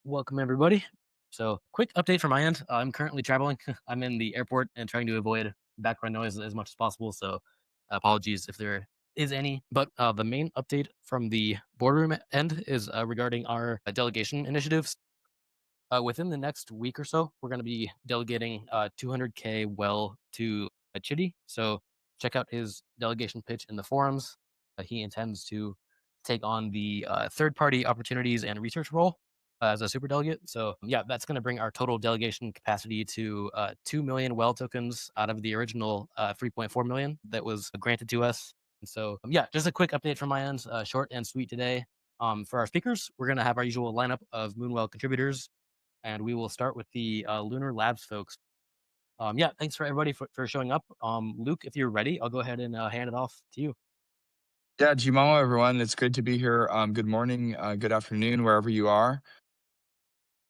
Welcome, everybody. So, quick update from my end. I'm currently traveling. I'm in the airport and trying to avoid background noise as much as possible. So, apologies if there is any. But the main update from the boardroom end is regarding our delegation initiatives. Within the next week or so, we're going to be delegating 200K well to Chitty. So, check out his delegation pitch in the forums. He intends to take on the third party opportunities and research role as a super delegate. So, yeah, that's going to bring our total delegation capacity to 2 million well tokens out of the original 3.4 million that was granted to us. And so, yeah, just a quick update from my end, short and sweet today. For our speakers, we're going to have our usual lineup of Moonwell contributors, and we will start with the Lunar Labs folks. Yeah, thanks for everybody for showing up. Luke, if you're ready, I'll go ahead and hand it off to you. Yeah, Jimamo, everyone. It's good to be here. Good morning, good afternoon, wherever you are.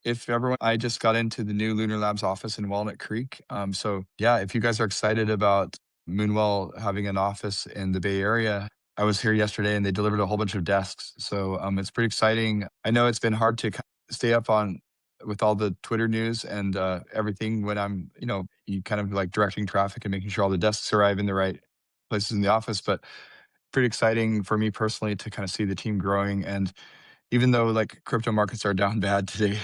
If everyone, I just got into the new Lunar Labs office in Walnut Creek. So yeah, if you guys are excited about Moonwell having an office in the Bay Area, I was here yesterday and they delivered a whole bunch of desks. So it's pretty exciting. I know it's been hard to stay up on with all the Twitter news and everything when you kind of like directing traffic and making sure all the desks arrive in the right places in the office. But pretty exciting for me personally to kind of see the team growing. And even though like crypto markets are down bad today,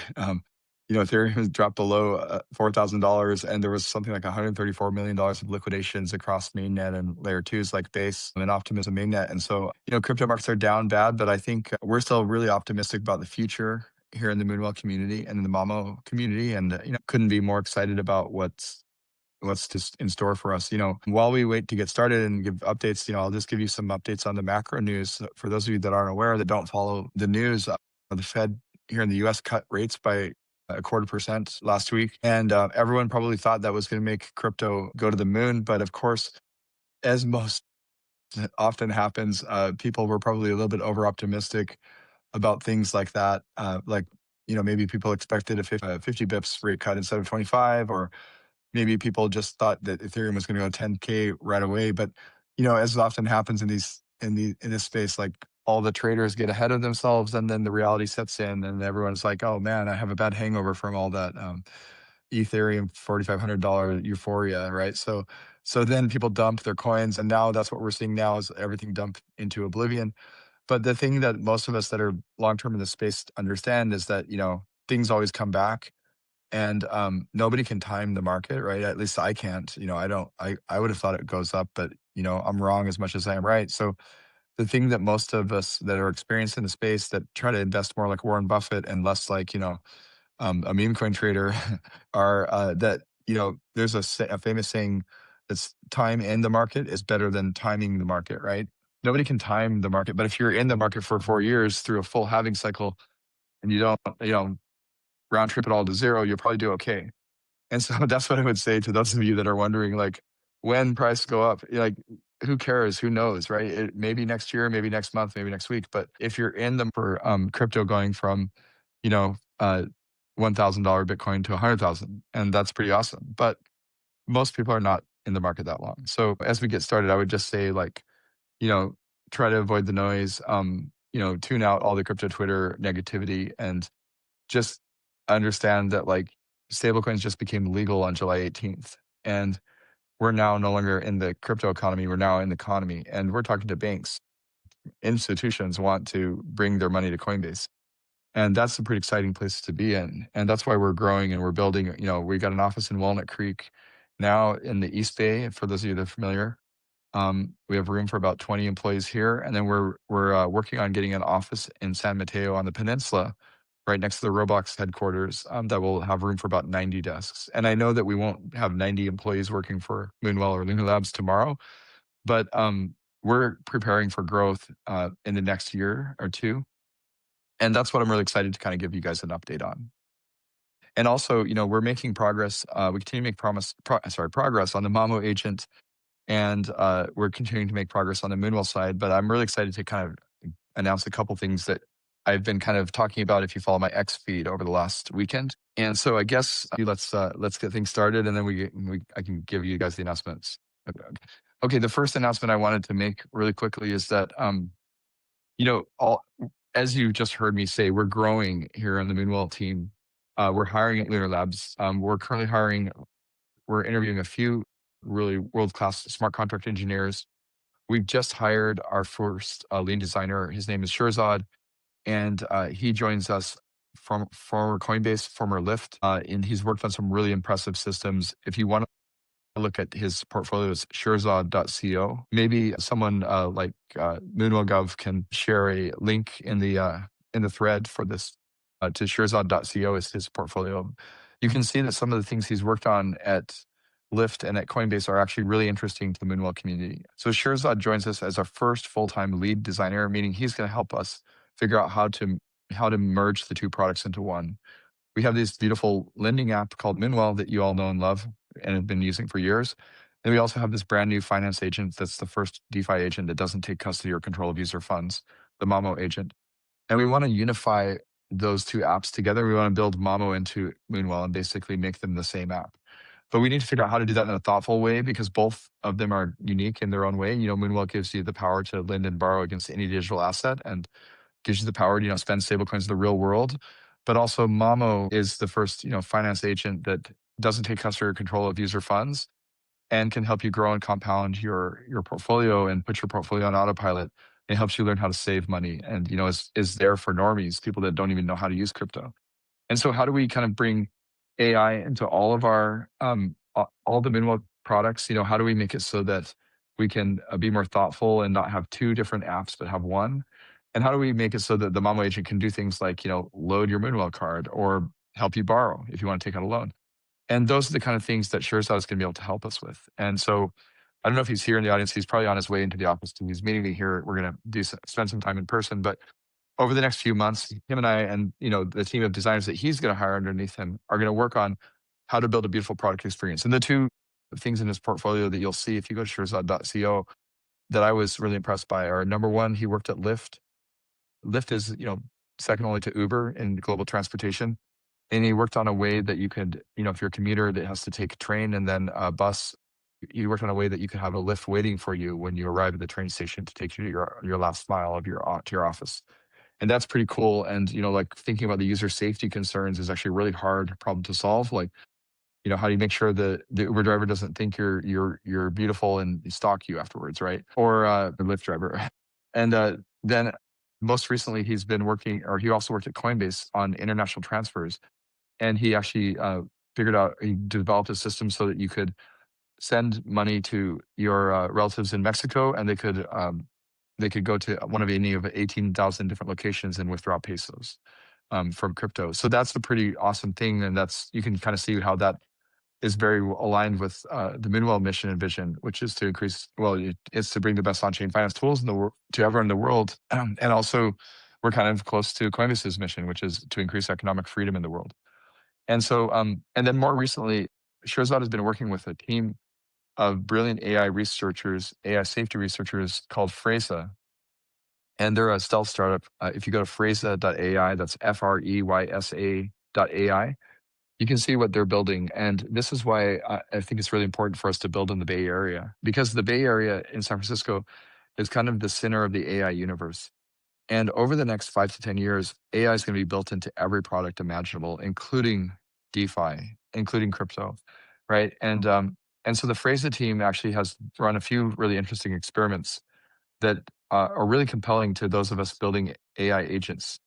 Ethereum has dropped below $4,000, and there was something like $134 million of liquidations across mainnet and layer twos like Base and Optimism mainnet. And so, crypto markets are down bad, but I think we're still really optimistic about the future here in the Moonwell community and in the Mamo community. And, couldn't be more excited about what's just in store for us. While we wait to get started and give updates, I'll just give you some updates on the macro news. For those of you that aren't aware, that don't follow the news, the Fed here in the US cut rates by a 0.25% last week. And everyone probably thought that was going to make crypto go to the moon. But of course, as most often happens, people were probably a little bit over optimistic about things like that. Maybe people expected a 50 bips rate cut instead of 25, or maybe people just thought that Ethereum was going to go 10K right away. But as often happens in this space, like all the traders get ahead of themselves, and then the reality sets in, and everyone's like, "Oh man, I have a bad hangover from all that Ethereum $4,500 euphoria," right? So then people dump their coins, and now that's what we're seeing now is everything dumped into oblivion. But the thing that most of us that are long term in the space understand is that things always come back, and nobody can time the market, right? At least I can't. I don't. I would have thought it goes up, but I'm wrong as much as I am right. So the thing that most of us that are experienced in the space that try to invest more like Warren Buffett and less like a meme coin trader are that there's a famous saying that's time in the market is better than timing the market, right? Nobody can time the market, but if you're in the market for 4 years through a full halving cycle and you don't round trip it all to zero, you'll probably do okay. And so that's what I would say to those of you that are wondering, like, when prices go up, like, who cares? Who knows, right? Maybe next year, maybe next month, maybe next week. But if you're in them for crypto going from, you know, $1,000 Bitcoin to 100,000, and that's pretty awesome. But most people are not in the market that long. So as we get started, I would just say, like, you know, try to avoid the noise. Tune out all the crypto Twitter negativity, and just understand that like stablecoins just became legal on July 18th. And we're now no longer in the crypto economy. We're now in the economy. And we're talking to banks. Institutions want to bring their money to Coinbase. And that's a pretty exciting place to be in. And that's why we're growing and we're building. We got an office in Walnut Creek now in the East Bay, for those of you that are familiar. We have room for about 20 employees here, and then we're working on getting an office in San Mateo on the peninsula, right next to the Roblox headquarters, that will have room for about 90 desks. And I know that we won't have 90 employees working for Moonwell or Lunar Labs tomorrow, but we're preparing for growth in the next year or two, and that's what I'm really excited to kind of give you guys an update on. And also, we're making progress. We continue to make progress on the Mamo agent, and we're continuing to make progress on the Moonwell side. But I'm really excited to kind of announce a couple things that I've been kind of talking about if you follow my X feed over the last weekend. And so I guess let's get things started, and then I can give you guys the announcements. Okay, the first announcement I wanted to make really quickly is that all as you just heard me say, we're growing here on the Moonwell team. We're hiring at Lunar Labs. We're currently hiring, we're interviewing a few really world-class smart contract engineers. We've just hired our first lead designer. His name is Shirzad, and he joins us from former Coinbase, former Lyft, and he's worked on some really impressive systems. If you want look at his portfolio, it's shirzad.co. Maybe someone like Moonwell Gov can share a link in the thread for this to shirzad.co is his portfolio. You can see that some of the things he's worked on at Lyft and at Coinbase are actually really interesting to the Moonwell community. So Shirzad joins us as our first full-time lead designer, meaning he's going to help us figure out how to merge the two products into one. We have this beautiful lending app called Moonwell that you all know and love and have been using for years. And we also have this brand new finance agent that's the first DeFi agent that doesn't take custody or control of user funds, the Mamo agent. And we want to unify those two apps together. We want to build Mamo into Moonwell and basically make them the same app. But we need to figure out how to do that in a thoughtful way because both of them are unique in their own way. You know, Moonwell gives you the power to lend and borrow against any digital asset, and gives you the power to, spend stablecoins in the real world. But also Mamo is the first, finance agent that doesn't take custody or control of user funds and can help you grow and compound your portfolio and put your portfolio on autopilot. It helps you learn how to save money and, is there for normies, people that don't even know how to use crypto. And so how do we kind of bring AI into all of our all the Moonwell products? How do we make it so that we can be more thoughtful and not have two different apps but have one? And how do we make it so that the Mamo agent can do things like, load your Moonwell card or help you borrow if you want to take out a loan? And those are the kind of things that Shirzad is going to be able to help us with. And so I don't know if he's here in the audience. He's probably on his way into the office. He's meeting me here. We're going to spend some time in person, but over the next few months, him and I and the team of designers that he's going to hire underneath him are going to work on how to build a beautiful product experience. And the two things in his portfolio that you'll see if you go to shirzad.co that I was really impressed by are number one, he worked at Lyft. Lyft is, second only to Uber in global transportation. And he worked on a way that you could, if you're a commuter that has to take a train and then a bus, he worked on a way that you could have a Lyft waiting for you when you arrive at the train station to take you to your last mile of to your office. And that's pretty cool. And, like thinking about the user safety concerns is actually a really hard problem to solve. Like, how do you make sure that the Uber driver doesn't think you're beautiful and stalk you afterwards, right? Or the Lyft driver. And then most recently, he's been working, or he also worked at Coinbase on international transfers. And he actually he developed a system so that you could send money to your relatives in Mexico, and they could go to one of any of 18,000 different locations and withdraw pesos from crypto. So that's a pretty awesome thing, and you can kind of see how that is very aligned with the Moonwell mission and vision, which is to increase. Well, it's to bring the best on-chain finance tools to everyone in the world, and also we're kind of close to Coinbase's mission, which is to increase economic freedom in the world. And so, and then more recently, Shirzad has been working with a team of brilliant AI researchers, AI safety researchers called Freysa. And they're a stealth startup. If you go to freysa.ai, that's FREYSA.ai, you can see what they're building. And this is why I think it's really important for us to build in the Bay Area, because the Bay Area in San Francisco is kind of the center of the AI universe. And over the next 5 to 10 years, AI is going to be built into every product imaginable, including DeFi, including crypto, right? And so the Freysa team actually has run a few really interesting experiments that are really compelling to those of us building AI agents.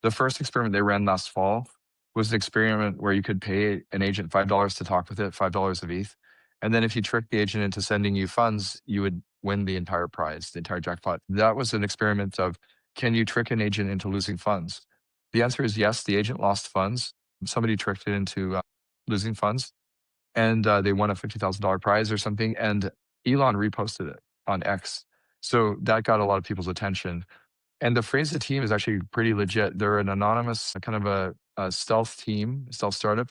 The first experiment they ran last fall was an experiment where you could pay an agent $5 to talk with it, $5 of ETH. And then if you trick the agent into sending you funds, you would win the entire prize, the entire jackpot. That was an experiment of, can you trick an agent into losing funds? The answer is yes, the agent lost funds. Somebody tricked it into losing funds, and they won a $50,000 prize or something. And Elon reposted it on X. So that got a lot of people's attention. And the Freysa team is actually pretty legit. They're an anonymous, kind of a stealth team, stealth startup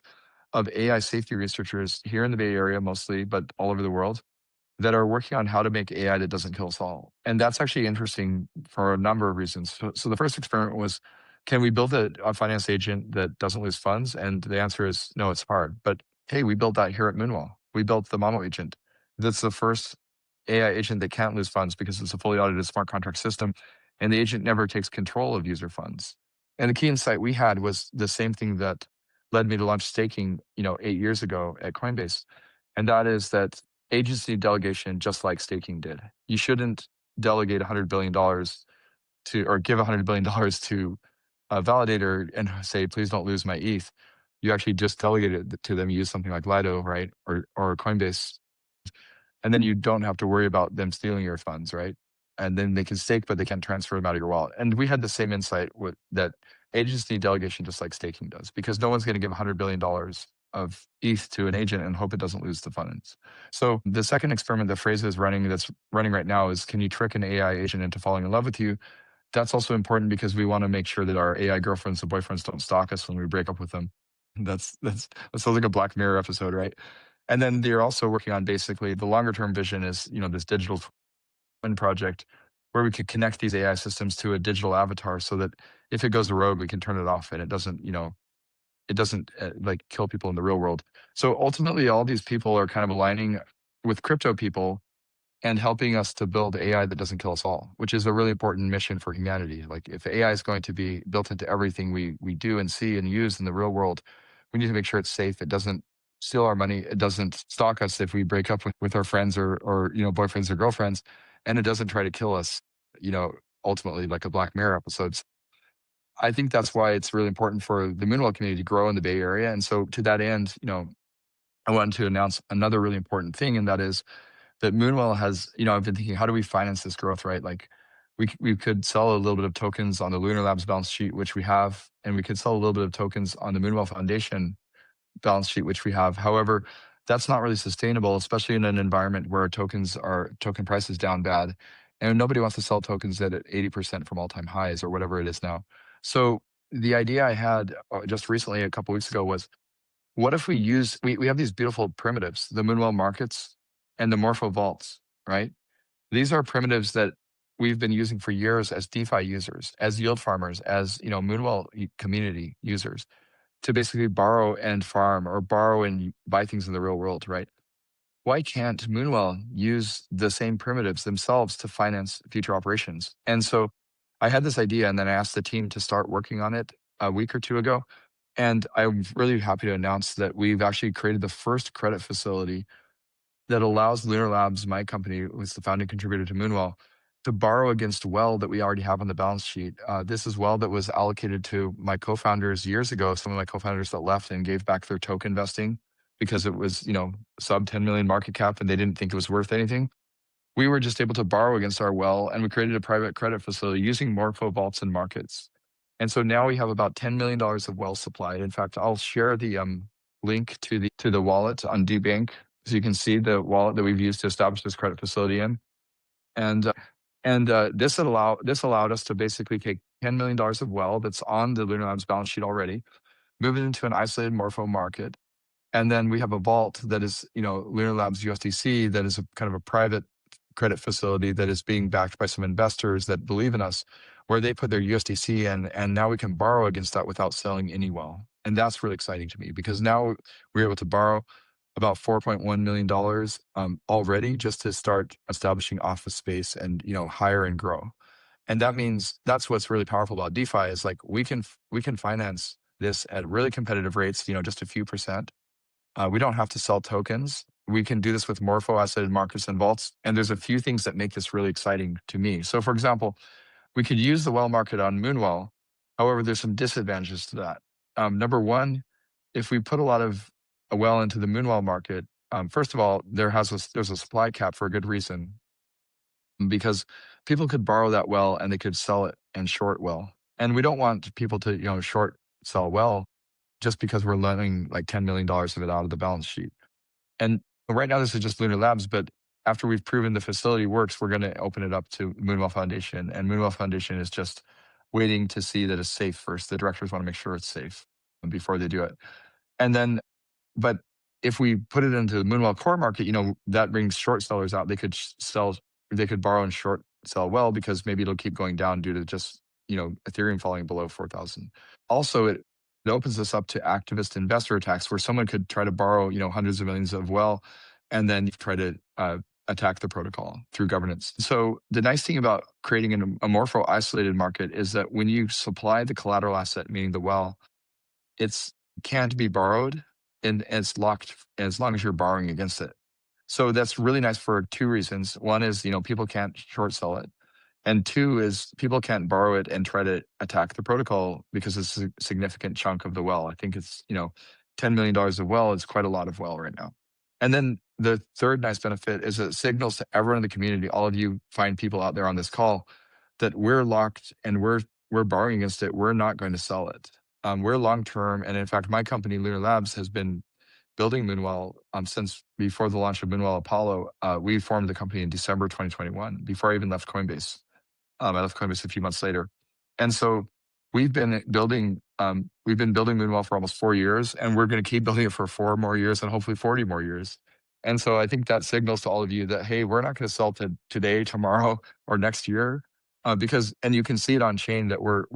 of AI safety researchers here in the Bay Area mostly, but all over the world, that are working on how to make AI that doesn't kill us all. And that's actually interesting for a number of reasons. So the first experiment was, can we build a finance agent that doesn't lose funds? And the answer is no, it's hard. But hey, we built that here at Moonwell. We built the Mamo agent. That's the first AI agent that can't lose funds because it's a fully audited smart contract system. and the agent never takes control of user funds. And the key insight we had was the same thing that led me to launch staking, 8 years ago at Coinbase. And that is that agency delegation, just like staking did. You shouldn't delegate $100 billion to, or give $100 billion to a validator and say, please don't lose my ETH. You actually just delegate it to them, use something like Lido, right? Or Coinbase, and then you don't have to worry about them stealing your funds, right? And then they can stake, but they can't transfer them out of your wallet. And we had the same insight with that agency delegation, just like staking does, because no one's going to give $100 billion of ETH to an agent and hope it doesn't lose the funds. So the second experiment that Phrase is running, that's running right now, is can you trick an AI agent into falling in love with you? That's also important because we want to make sure that our AI girlfriends and boyfriends don't stalk us when we break up with them. That sounds like a Black Mirror episode, right? And then they're also working on basically the longer term vision is, this digital twin project where we could connect these AI systems to a digital avatar so that if it goes rogue, we can turn it off and it doesn't like kill people in the real world. So ultimately, all these people are kind of aligning with crypto people and helping us to build AI that doesn't kill us all, which is a really important mission for humanity. Like if AI is going to be built into everything we do and see and use in the real world, we need to make sure it's safe. It doesn't steal our money. It doesn't stalk us if we break up with our friends or boyfriends or girlfriends, and it doesn't try to kill us. You know, ultimately, like a Black Mirror episode. I think that's why it's really important for the Moonwell community to grow in the Bay Area. And so, to that end, I wanted to announce another really important thing, and that is that Moonwell has, I've been thinking, how do we finance this growth, right? Like we could sell a little bit of tokens on the Lunar Labs balance sheet, which we have, and we could sell a little bit of tokens on the Moonwell Foundation balance sheet, which we have. However, that's not really sustainable, especially in an environment where token prices down bad. And nobody wants to sell tokens at 80% from all-time highs or whatever it is now. So the idea I had just recently, a couple weeks ago, was what if we have these beautiful primitives, the Moonwell markets and the Morpho vaults, right? These are primitives that we've been using for years as DeFi users, as yield farmers, as Moonwell community users to basically borrow and farm or borrow and buy things in the real world, right? Why can't Moonwell use the same primitives themselves to finance future operations? And so I had this idea, and then I asked the team to start working on it a week or two ago. And I'm really happy to announce that we've actually created the first credit facility that allows Lunar Labs, my company, who's the founding contributor to Moonwell, to borrow against well that we already have on the balance sheet. This is well that was allocated to my co-founders years ago, some of my co-founders that left and gave back their token vesting because it was, sub 10 million market cap and they didn't think it was worth anything. We were just able to borrow against our well, and we created a private credit facility using Morpho vaults and markets. And so now we have about $10 million of well supply. In fact, I'll share the link to the wallet on DBank, so you can see the wallet that we've used to establish this credit facility in. And this allowed us to basically take $10 million of well that's on the Lunar Labs balance sheet already, move it into an isolated Morpho market, and then we have a vault that is, Lunar Labs USDC, that is a kind of a private credit facility that is being backed by some investors that believe in us, where they put their USDC in, and now we can borrow against that without selling any well. And that's really exciting to me because now we're able to borrow about $4.1 million already just to start establishing office space and, hire and grow. And that means that's what's really powerful about DeFi is like we can finance this at really competitive rates, just a few percent. We don't have to sell tokens. We can do this with Morpho asset markets and vaults. And there's a few things that make this really exciting to me. So for example, we could use the well market on Moonwell. However, there's some disadvantages to that. Number one, if we put a lot of a well into the Moonwell market, first of all, there's a supply cap for a good reason, because people could borrow that well and they could sell it and short well. And we don't want people to, short sell well just because we're lending like $10 million of it out of the balance sheet. And right now, this is just Lunar Labs, but after we've proven the facility works, we're going to open it up to Moonwell Foundation. And Moonwell Foundation is just waiting to see that it's safe first. The directors want to make sure it's safe before they do it. And then, but if we put it into the Moonwell core market, that brings short sellers out. They could borrow and short sell well because maybe it'll keep going down due to just, Ethereum falling below 4,000. Also, it opens us up to activist investor attacks where someone could try to borrow, hundreds of millions of well, and then try to attack the protocol through governance. So the nice thing about creating an amorpho isolated market is that when you supply the collateral asset, meaning the well, it's can't be borrowed and it's locked as long as you're borrowing against it. So that's really nice for two reasons. One is, people can't short sell it. And two is people can't borrow it and try to attack the protocol because it's a significant chunk of the well. I think it's, $10 million of well is quite a lot of well right now. And then the third nice benefit is it signals to everyone in the community, all of you fine people out there on this call, that we're locked and we're borrowing against it. We're not going to sell it. We're long term. And in fact, my company, Lunar Labs, has been building Moonwell since before the launch of Moonwell Apollo. We formed the company in December 2021, before I even left Coinbase. I left Coinbase a few months later. And so we've been building Moonwell for almost 4 years, and we're going to keep building it for 4 more years and hopefully 40 more years. And so I think that signals to all of you that, hey, we're not going to sell to today, tomorrow, or next year, and you can see it on chain that we're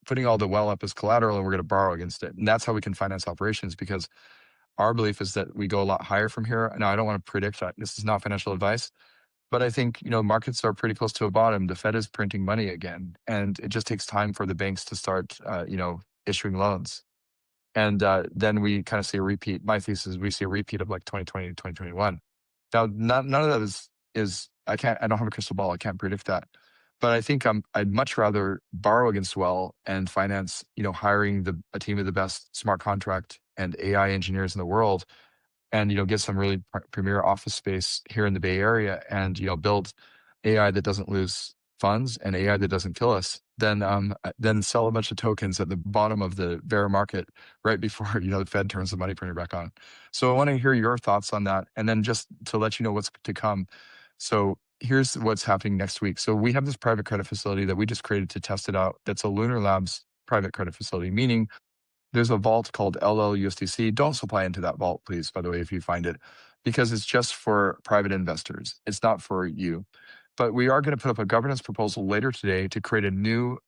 putting all the well up as collateral and we're going to borrow against it. And that's how we can finance operations, because our belief is that we go a lot higher from here. Now, I don't want to predict that. This is not financial advice, but I think, markets are pretty close to a bottom. The Fed is printing money again, and it just takes time for the banks to start, issuing loans. And then we kind of see a repeat. My thesis is we see a repeat of like 2020 to 2021. Now, none of that is I don't have a crystal ball. I can't predict that. But I think I'd much rather borrow against well and finance, hiring a team of the best smart contract and AI engineers in the world, and get some really premier office space here in the Bay Area, and build AI that doesn't lose funds and AI that doesn't kill us, then sell a bunch of tokens at the bottom of the bear market right before the Fed turns the money printer back on. So I want to hear your thoughts on that, and then just to let you know what's to come. So here's what's happening next week. So we have this private credit facility that we just created to test it out. That's a Lunar Labs private credit facility, meaning there's a vault called LLUSDC. Don't supply into that vault, please, by the way, if you find it, because it's just for private investors. It's not for you. But we are going to put up a governance proposal later today to create a new,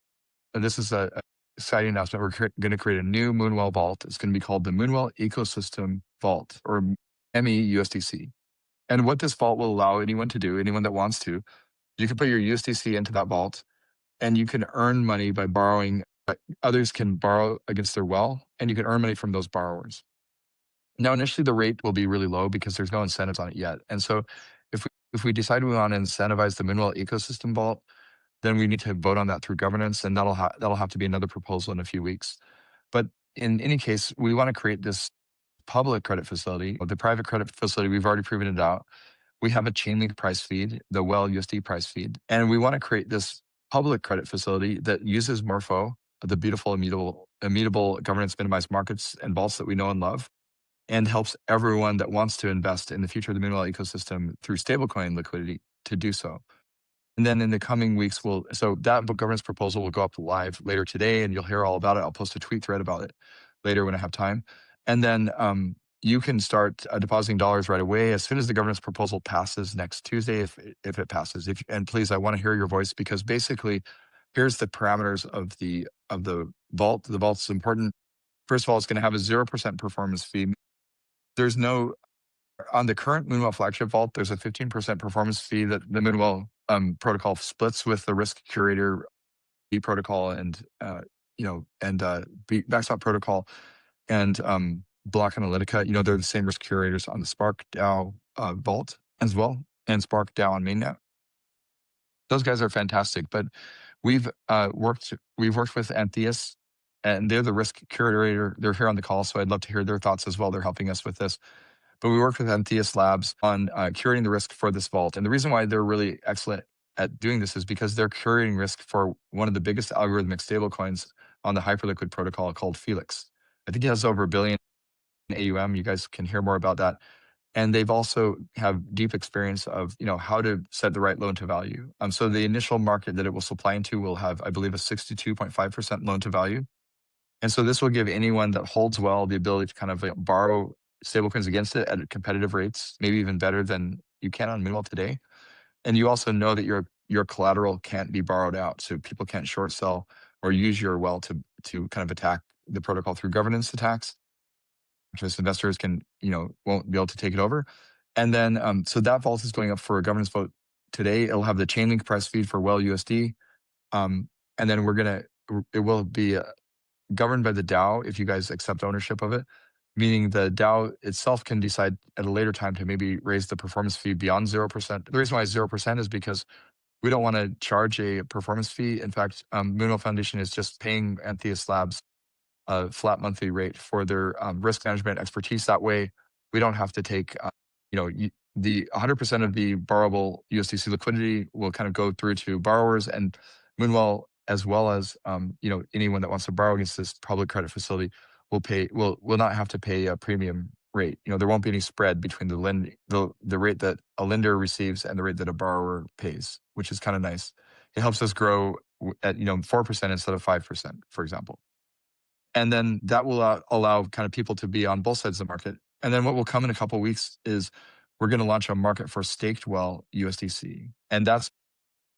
and this is a exciting announcement. We're going to create a new Moonwell vault. It's going to be called the Moonwell Ecosystem Vault, or MEUSDC. And what this vault will allow anyone to do, anyone that wants to, you can put your USDC into that vault, and you can earn money by borrowing. Others can borrow against their well, and you can earn money from those borrowers. Now, initially, the rate will be really low because there's no incentives on it yet. And so if we decide we want to incentivize the Moonwell ecosystem vault, then we need to vote on that through governance, and that'll have to be another proposal in a few weeks. But in any case, we want to create this public credit facility. The private credit facility, we've already proven it out. We have a Chainlink price feed, the Well USD price feed, and we want to create this public credit facility that uses Morpho, the beautiful immutable governance minimized markets and vaults that we know and love, and helps everyone that wants to invest in the future of the Moonwell ecosystem through stablecoin liquidity to do so. And then in the coming weeks, so that governance proposal will go up live later today, and you'll hear all about it. I'll post a tweet thread about it later when I have time. And then you can start depositing dollars right away as soon as the governance proposal passes next Tuesday, if it passes. And please, I want to hear your voice, because basically, here's the parameters of the vault. The vault's important. First of all, it's going to have a 0% performance fee. There's no On the current Moonwell flagship vault, there's a 15% performance fee that the Moonwell protocol splits with the risk curator B protocol and backstop protocol and Block Analytica. They're the same risk curators on the Spark DAO vault as well, and Spark DAO on mainnet. Those guys are fantastic, but we've worked with Anthias, and they're the risk curator. They're here on the call, so I'd love to hear their thoughts as well. They're helping us with this. But we worked with Anthias Labs on curating the risk for this vault. And the reason why they're really excellent at doing this is because they're curating risk for one of the biggest algorithmic stablecoins on the Hyperliquid protocol called Felix. I think it has over $1 billion in AUM. You guys can hear more about that. And they've also have deep experience of how to set the right loan to value. So the initial market that it will supply into will have, I believe, a 62.5% loan to value. And so this will give anyone that holds well the ability to kind of borrow stablecoins against it at competitive rates, maybe even better than you can on Moonwell today. And you also know that your collateral can't be borrowed out, so people can't short sell or use your well to kind of attack the protocol through governance attacks. Just investors won't be able to take it over. And then, so that vault is going up for a governance vote today. It'll have the Chainlink price feed for Well USD. Um, and then it will be governed by the DAO if you guys accept ownership of it, meaning the DAO itself can decide at a later time to maybe raise the performance fee beyond 0%. The reason why it's 0% is because we don't want to charge a performance fee. In fact, Moonwell Foundation is just paying Anthias Labs a flat monthly rate for their risk management expertise. That way, we don't have to take, the 100% of the borrowable USDC liquidity will kind of go through to borrowers and Moonwell, as well as anyone that wants to borrow against this public credit facility will not have to pay a premium rate. There won't be any spread between the rate that a lender receives and the rate that a borrower pays, which is kind of nice. It helps us grow at 4% instead of 5%, for example. And then that will allow kind of people to be on both sides of the market. And then what will come in a couple of weeks is we're going to launch a market for staked well USDC, and that's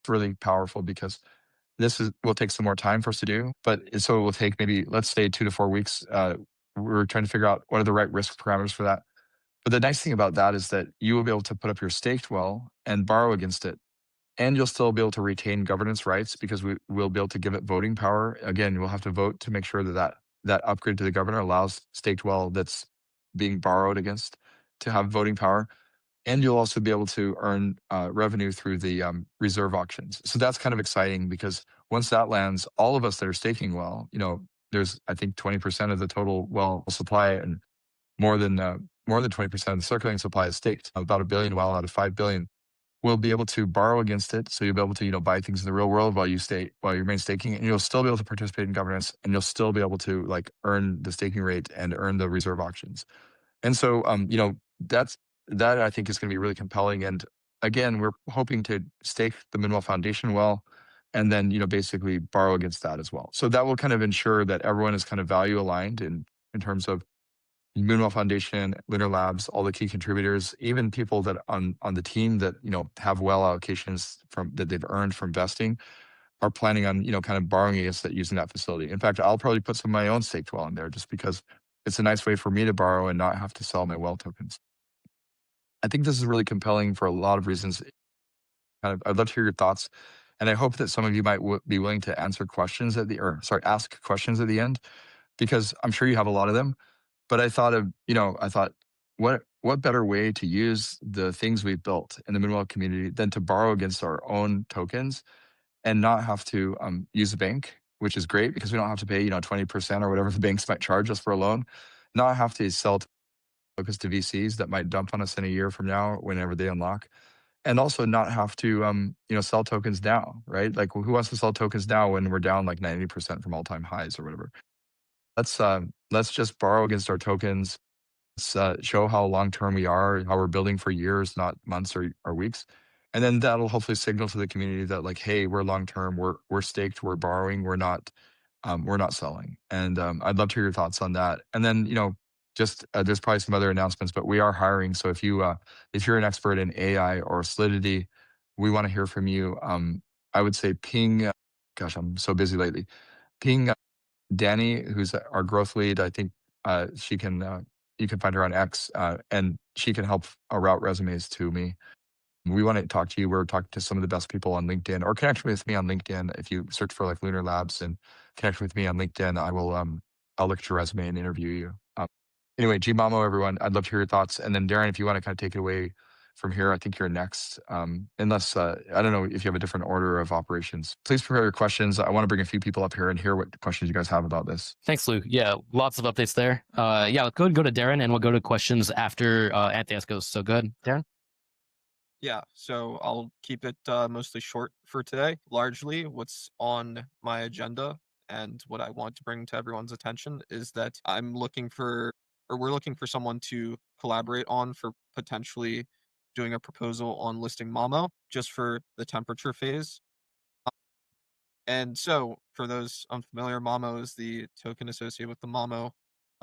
really powerful because will take some more time for us to do. So it will take maybe, let's say, 2 to 4 weeks. We're trying to figure out what are the right risk parameters for that. But the nice thing about that is that you will be able to put up your staked well and borrow against it, and you'll still be able to retain governance rights because we will be able to give it voting power. Again, we'll have to vote to make sure that upgrade to the governor allows staked well that's being borrowed against to have voting power. And you'll also be able to earn revenue through the reserve auctions. So that's kind of exciting because once that lands, all of us that are staking well, there's I think 20% of the total well supply, and more than 20% of the circulating supply is staked. About a billion well out of 5 billion will be able to borrow against it. So you'll be able to, buy things in the real world while you remain staking, and you'll still be able to participate in governance, and you'll still be able to earn the staking rate and earn the reserve auctions. And so, that I think is going to be really compelling. And again, we're hoping to stake the Moonwell Foundation well, and then, basically borrow against that as well. So that will kind of ensure that everyone is kind of value aligned in terms of Moonwell Foundation, Lunar Labs, all the key contributors, even people that on the team that have well allocations from that they've earned from vesting are planning on kind of borrowing against that using that facility. In fact, I'll probably put some of my own staked well in there just because it's a nice way for me to borrow and not have to sell my well tokens. I think this is really compelling for a lot of reasons. Kind of, I'd love to hear your thoughts, and I hope that some of you might be willing to answer questions ask questions at the end, because I'm sure you have a lot of them. But I thought, what better way to use the things we've built in the Moonwell community than to borrow against our own tokens and not have to use a bank, which is great because we don't have to pay 20% or whatever the banks might charge us for a loan, not have to sell tokens to VCs that might dump on us in a year from now whenever they unlock, and also not have to sell tokens now, right? Like, who wants to sell tokens now when we're down like 90% from all-time highs or whatever? Let's just borrow against our tokens. Let's show how long term we are, how we're building for years, not months or weeks. And then that'll hopefully signal to the community that, like, hey, we're long term, we're staked, we're borrowing, we're not selling. And I'd love to hear your thoughts on that. And then just there's probably some other announcements, but we are hiring. So if you're an expert in AI or Solidity, we want to hear from you. I would say ping. Gosh, I'm so busy lately. Ping Danny, who's our growth lead. I think she can. You can find her on X, and she can help route resumes to me. We want to talk to you. We're talking to some of the best people on LinkedIn, or connect with me on LinkedIn. If you search for like Lunar Labs and connect with me on LinkedIn, I'll look at your resume and interview you. Anyway, Gmamo, everyone, I'd love to hear your thoughts. And then Darren, if you want to kind of take it away from here, I think you're next. Unless I don't know if you have a different order of operations. Please prepare your questions. I want to bring a few people up here and hear what questions you guys have about this. Thanks, Luke. Yeah, lots of updates there. Yeah, let's go and go to Darren, and we'll go to questions after Anthias goes. So good, Darren. Yeah, so I'll keep it mostly short for today. Largely, what's on my agenda and what I want to bring to everyone's attention is that we're looking for someone to collaborate on for potentially doing a proposal on listing Mamo just for the temperature phase. And so, for those unfamiliar, Mamo is the token associated with the Mamo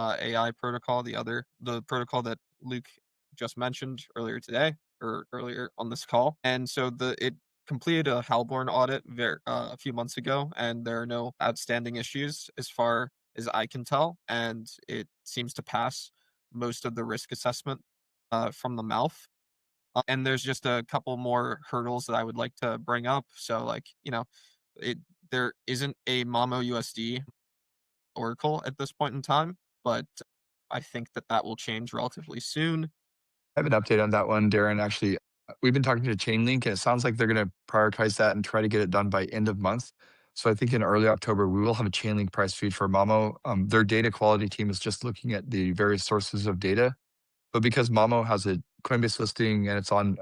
AI protocol, the protocol that Luke just mentioned earlier today or earlier on this call. And so it completed a Halborn audit a few months ago, and there are no outstanding issues as far as I can tell, and it seems to pass most of the risk assessment from the mouth. And there's just a couple more hurdles that I would like to bring up. So, like, it there isn't a Mamo USD Oracle at this point in time, but I think that that will change relatively soon. I have an update on that one, Darren. Actually, we've been talking to Chainlink, and it sounds like they're going to prioritize that and try to get it done by end of month. So I think in early October, we will have a Chainlink price feed for Mamo. Their data quality team is just looking at the various sources of data. But because Mamo has a Coinbase listing and it's on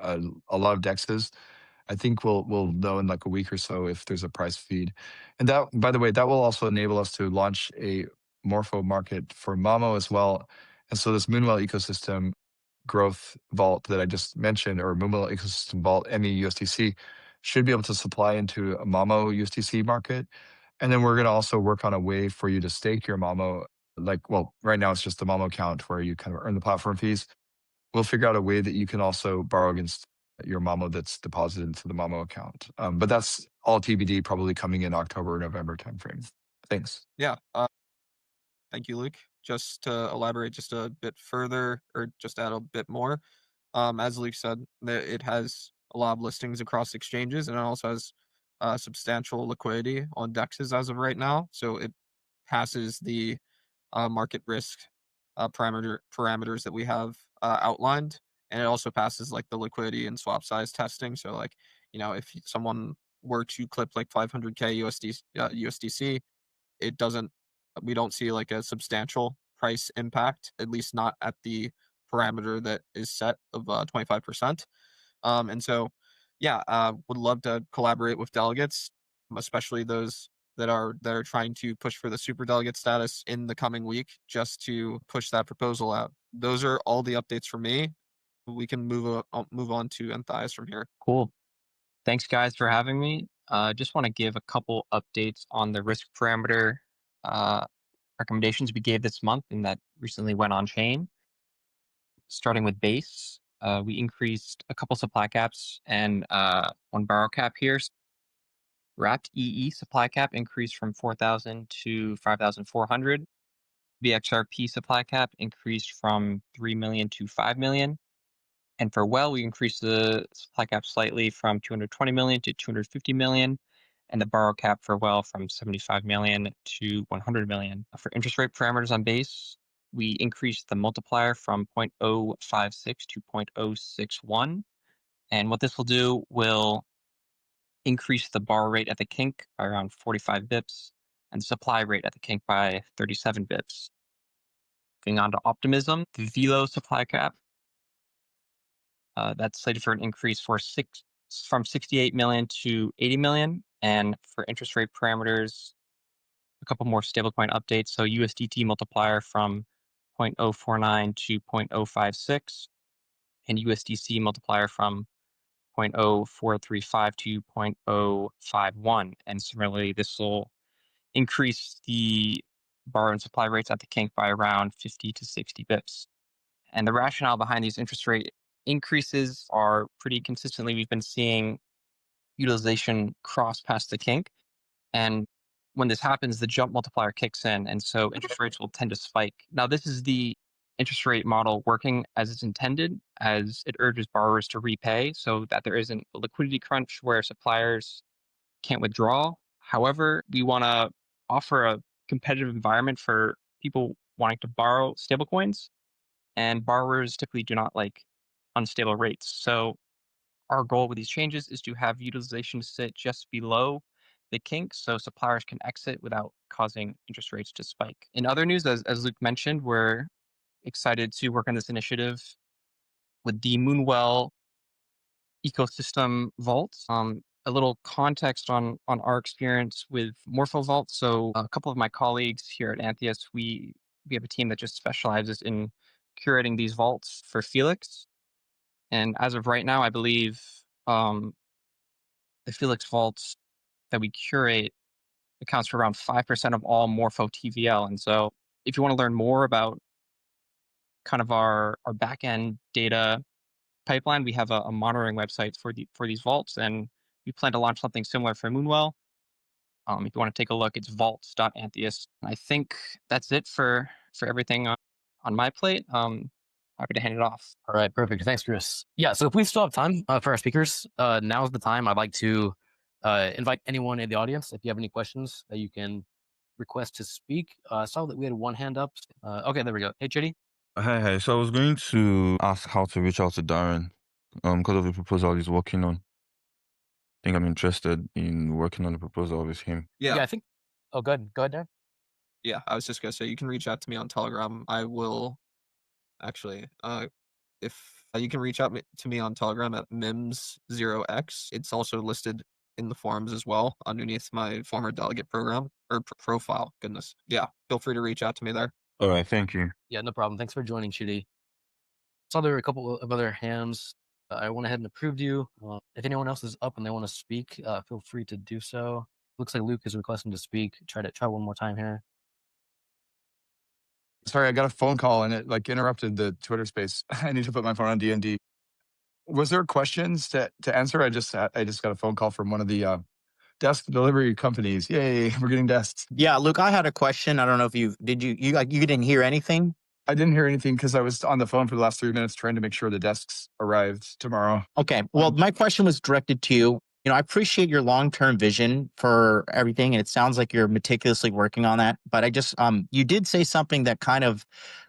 a lot of dexes, I think we'll know in like a week or so if there's a price feed. And that, by the way, that will also enable us to launch a Morpho market for Mamo as well. And so this Moonwell ecosystem growth vault that I just mentioned, or Moonwell ecosystem vault MEUSDC, should be able to supply into a Mamo USDC market. And then we're going to also work on a way for you to stake your Mamo. Like, well, right now it's just the Mamo account where you kind of earn the platform fees. We'll figure out a way that you can also borrow against your Mamo that's deposited into the Mamo account. But that's all TBD, probably coming in October, November timeframe. Thanks. Yeah. Thank you, Luke. Just to elaborate just a bit further, or just add a bit more, as Luke said, it has a lot of listings across exchanges, and it also has substantial liquidity on dexes as of right now. So it passes the market risk parameters that we have outlined, and it also passes like the liquidity and swap size testing. So like, if someone were to clip like 500k USDC, it doesn't we don't see like a substantial price impact, at least not at the parameter that is set of 25%. And so, yeah, would love to collaborate with delegates, especially those that are trying to push for the super delegate status in the coming week, just to push that proposal out. Those are all the updates for me. We can move on to Anthias from here. Cool. Thanks, guys, for having me. Just want to give a couple updates on the risk parameter uh, recommendations we gave this month and that recently went on chain. Starting with base, we increased a couple supply caps and one borrow cap here. Wrapped EE supply cap increased from 4,000 to 5,400. BXRP supply cap increased from 3 million to 5 million. And for well, we increased the supply cap slightly from 220 million to 250 million, and the borrow cap for well from 75 million to 100 million. For interest rate parameters on base, we increased the multiplier from 0.056 to 0.061. And what this will do will increase the borrow rate at the kink by around 45 bips and the supply rate at the kink by 37 bips. Moving on to optimism, the Velo supply cap that's slated for an increase from 68 million to 80 million. And for interest rate parameters, a couple more stablecoin updates. So USDT multiplier from 0.049 to 0.056, and USDC multiplier from 0.0435 to 0.051. And similarly, this will increase the borrow and supply rates at the kink by around 50 to 60 bips. And the rationale behind these interest rate increases are pretty consistently. We've been seeing utilization cross past the kink. And when this happens, the jump multiplier kicks in. And so interest rates will tend to spike. Now, this is the interest rate model working as it's intended, as it urges borrowers to repay so that there isn't a liquidity crunch where suppliers can't withdraw. However, we want to offer a competitive environment for people wanting to borrow stablecoins, and borrowers typically do not like unstable rates. So our goal with these changes is to have utilization sit just below the kink so suppliers can exit without causing interest rates to spike. In other news, as Luke mentioned, we're excited to work on this initiative with the Moonwell ecosystem vault. A little context on our experience with Morpho Vault. So a couple of my colleagues here at Anthias, we have a team that just specializes in curating these vaults for Felix. And as of right now, I believe the Felix vaults that we curate accounts for around 5% of all Morpho TVL. And so if you want to learn more about kind of our backend data pipeline, we have a monitoring website for these vaults, and we plan to launch something similar for Moonwell. If you want to take a look, it's vaults.anthias. I think that's it for everything on my plate. happy to hand it off. All right, perfect. Thanks, Chris. Yeah, so if we still have time for our speakers, now's the time. I'd like to invite anyone in the audience. If you have any questions that you can request to speak. I saw that we had one hand up. Okay, there we go. Hey, Chitty. Hey. So I was going to ask how to reach out to Darren, because of the proposal he's working on. I think I'm interested in working on the proposal with him. Yeah. I think. Oh, good. Go ahead, Darren. Yeah, I was just gonna say you can reach out to me on Telegram. I will actually, if you can reach out to me on Telegram at mims0x. It's also listed in the forums as well underneath my former delegate program or profile. Goodness, yeah. Feel free to reach out to me there. All right, thank you. Yeah, no problem. Thanks for joining, Chitty. Saw there were a couple of other hands. I went ahead and approved you. If anyone else is up and they want to speak, feel free to do so. Looks like Luke is requesting to speak. Try one more time here. Sorry, I got a phone call and it like interrupted the Twitter space. I need to put my phone on D&D. Was there questions to answer? I just got a phone call from one of the desk delivery companies. Yay, we're getting desks. Yeah, Luke, I had a question. I don't know if you didn't hear anything? I didn't hear anything because I was on the phone for the last 3 minutes trying to make sure the desks arrived tomorrow. Okay. Well, my question was directed to you. I appreciate your long-term vision for everything, and it sounds like you're meticulously working on that. But I just, you did say something that kind of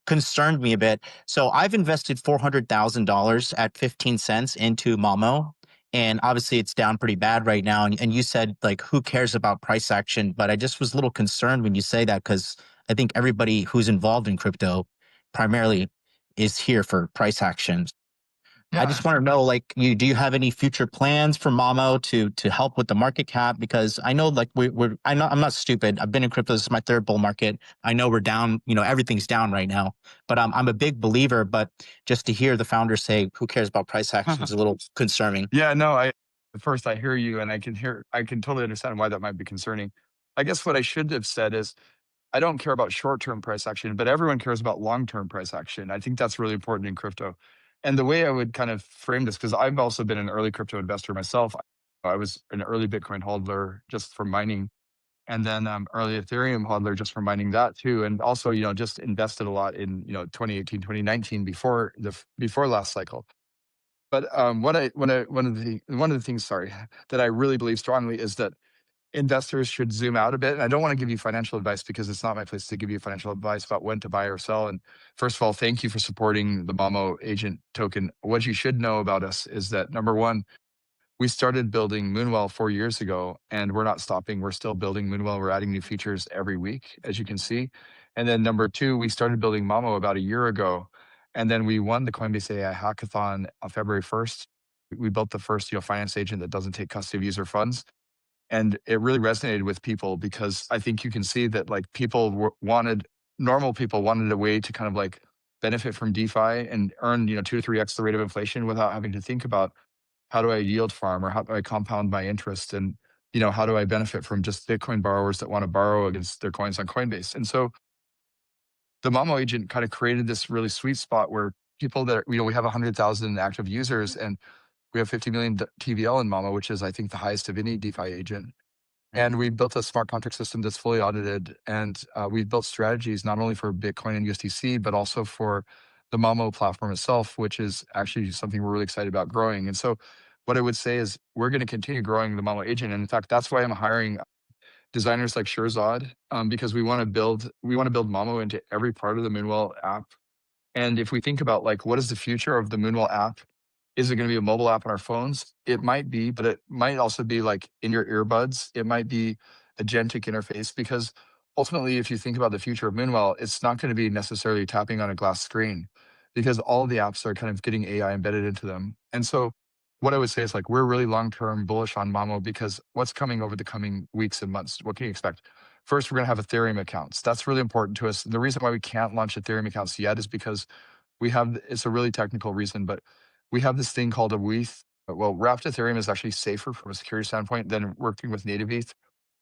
concerned me a bit. So I've invested $400,000 at 15 cents into Mamo, and obviously it's down pretty bad right now. And you said like, who cares about price action? But I just was a little concerned when you say that because I think everybody who's involved in crypto primarily is here for price actions. Yeah. I just want to know, like, do you have any future plans for Mamo to help with the market cap? Because I know, like, I'm not stupid. I've been in crypto. This is my third bull market. I know we're down. Everything's down right now. But I'm a big believer. But just to hear the founder say, "Who cares about price action?" is a little concerning. Yeah, no. First I hear you, and I can totally understand why that might be concerning. I guess what I should have said is, I don't care about short-term price action, but everyone cares about long-term price action. I think that's really important in crypto. And the way I would kind of frame this, because I've also been an early crypto investor myself. I was an early Bitcoin hodler just for mining, and then early Ethereum hodler just for mining that too. And also, just invested a lot in 2018, 2019 before last cycle. But one of the things, sorry, that I really believe strongly is that investors should zoom out a bit. And I don't want to give you financial advice because it's not my place to give you financial advice about when to buy or sell. And first of all, thank you for supporting the Mamo agent token. What you should know about us is that number one, we started building Moonwell 4 years ago, and we're not stopping. We're still building Moonwell. We're adding new features every week, as you can see. And then number two, we started building Mamo about a year ago, and then we won the Coinbase AI hackathon on February 1st. We built the first finance agent that doesn't take custody of user funds. And it really resonated with people because I think you can see that like normal people wanted a way to kind of like benefit from DeFi and earn 2 to 3x the rate of inflation without having to think about how do I yield farm or how do I compound my interest, and how do I benefit from just Bitcoin borrowers that want to borrow against their coins on Coinbase. And so the Mamo agent kind of created this really sweet spot where people that we have 100,000 active users, and we have 50 million TVL in Mamo, which is I think the highest of any DeFi agent. And we built a smart contract system that's fully audited, and we've built strategies not only for Bitcoin and USDC, but also for the Mamo platform itself, which is actually something we're really excited about growing. And so what I would say is we're going to continue growing the Mamo agent. And in fact, that's why I'm hiring designers like Shirzad, because we want to build Mamo into every part of the Moonwell app. And if we think about like, what is the future of the Moonwell app? Is it going to be a mobile app on our phones? It might be, but it might also be like in your earbuds. It might be a agentic interface, because ultimately, if you think about the future of Moonwell, it's not going to be necessarily tapping on a glass screen, because all the apps are kind of getting AI embedded into them. And so what I would say is like, we're really long-term bullish on Mamo, because what's coming over the coming weeks and months, what can you expect? First, we're going to have Ethereum accounts. That's really important to us. The reason why we can't launch Ethereum accounts yet is because it's a really technical reason, but we have this thing called a WETH. Well, wrapped Ethereum is actually safer from a security standpoint than working with native ETH,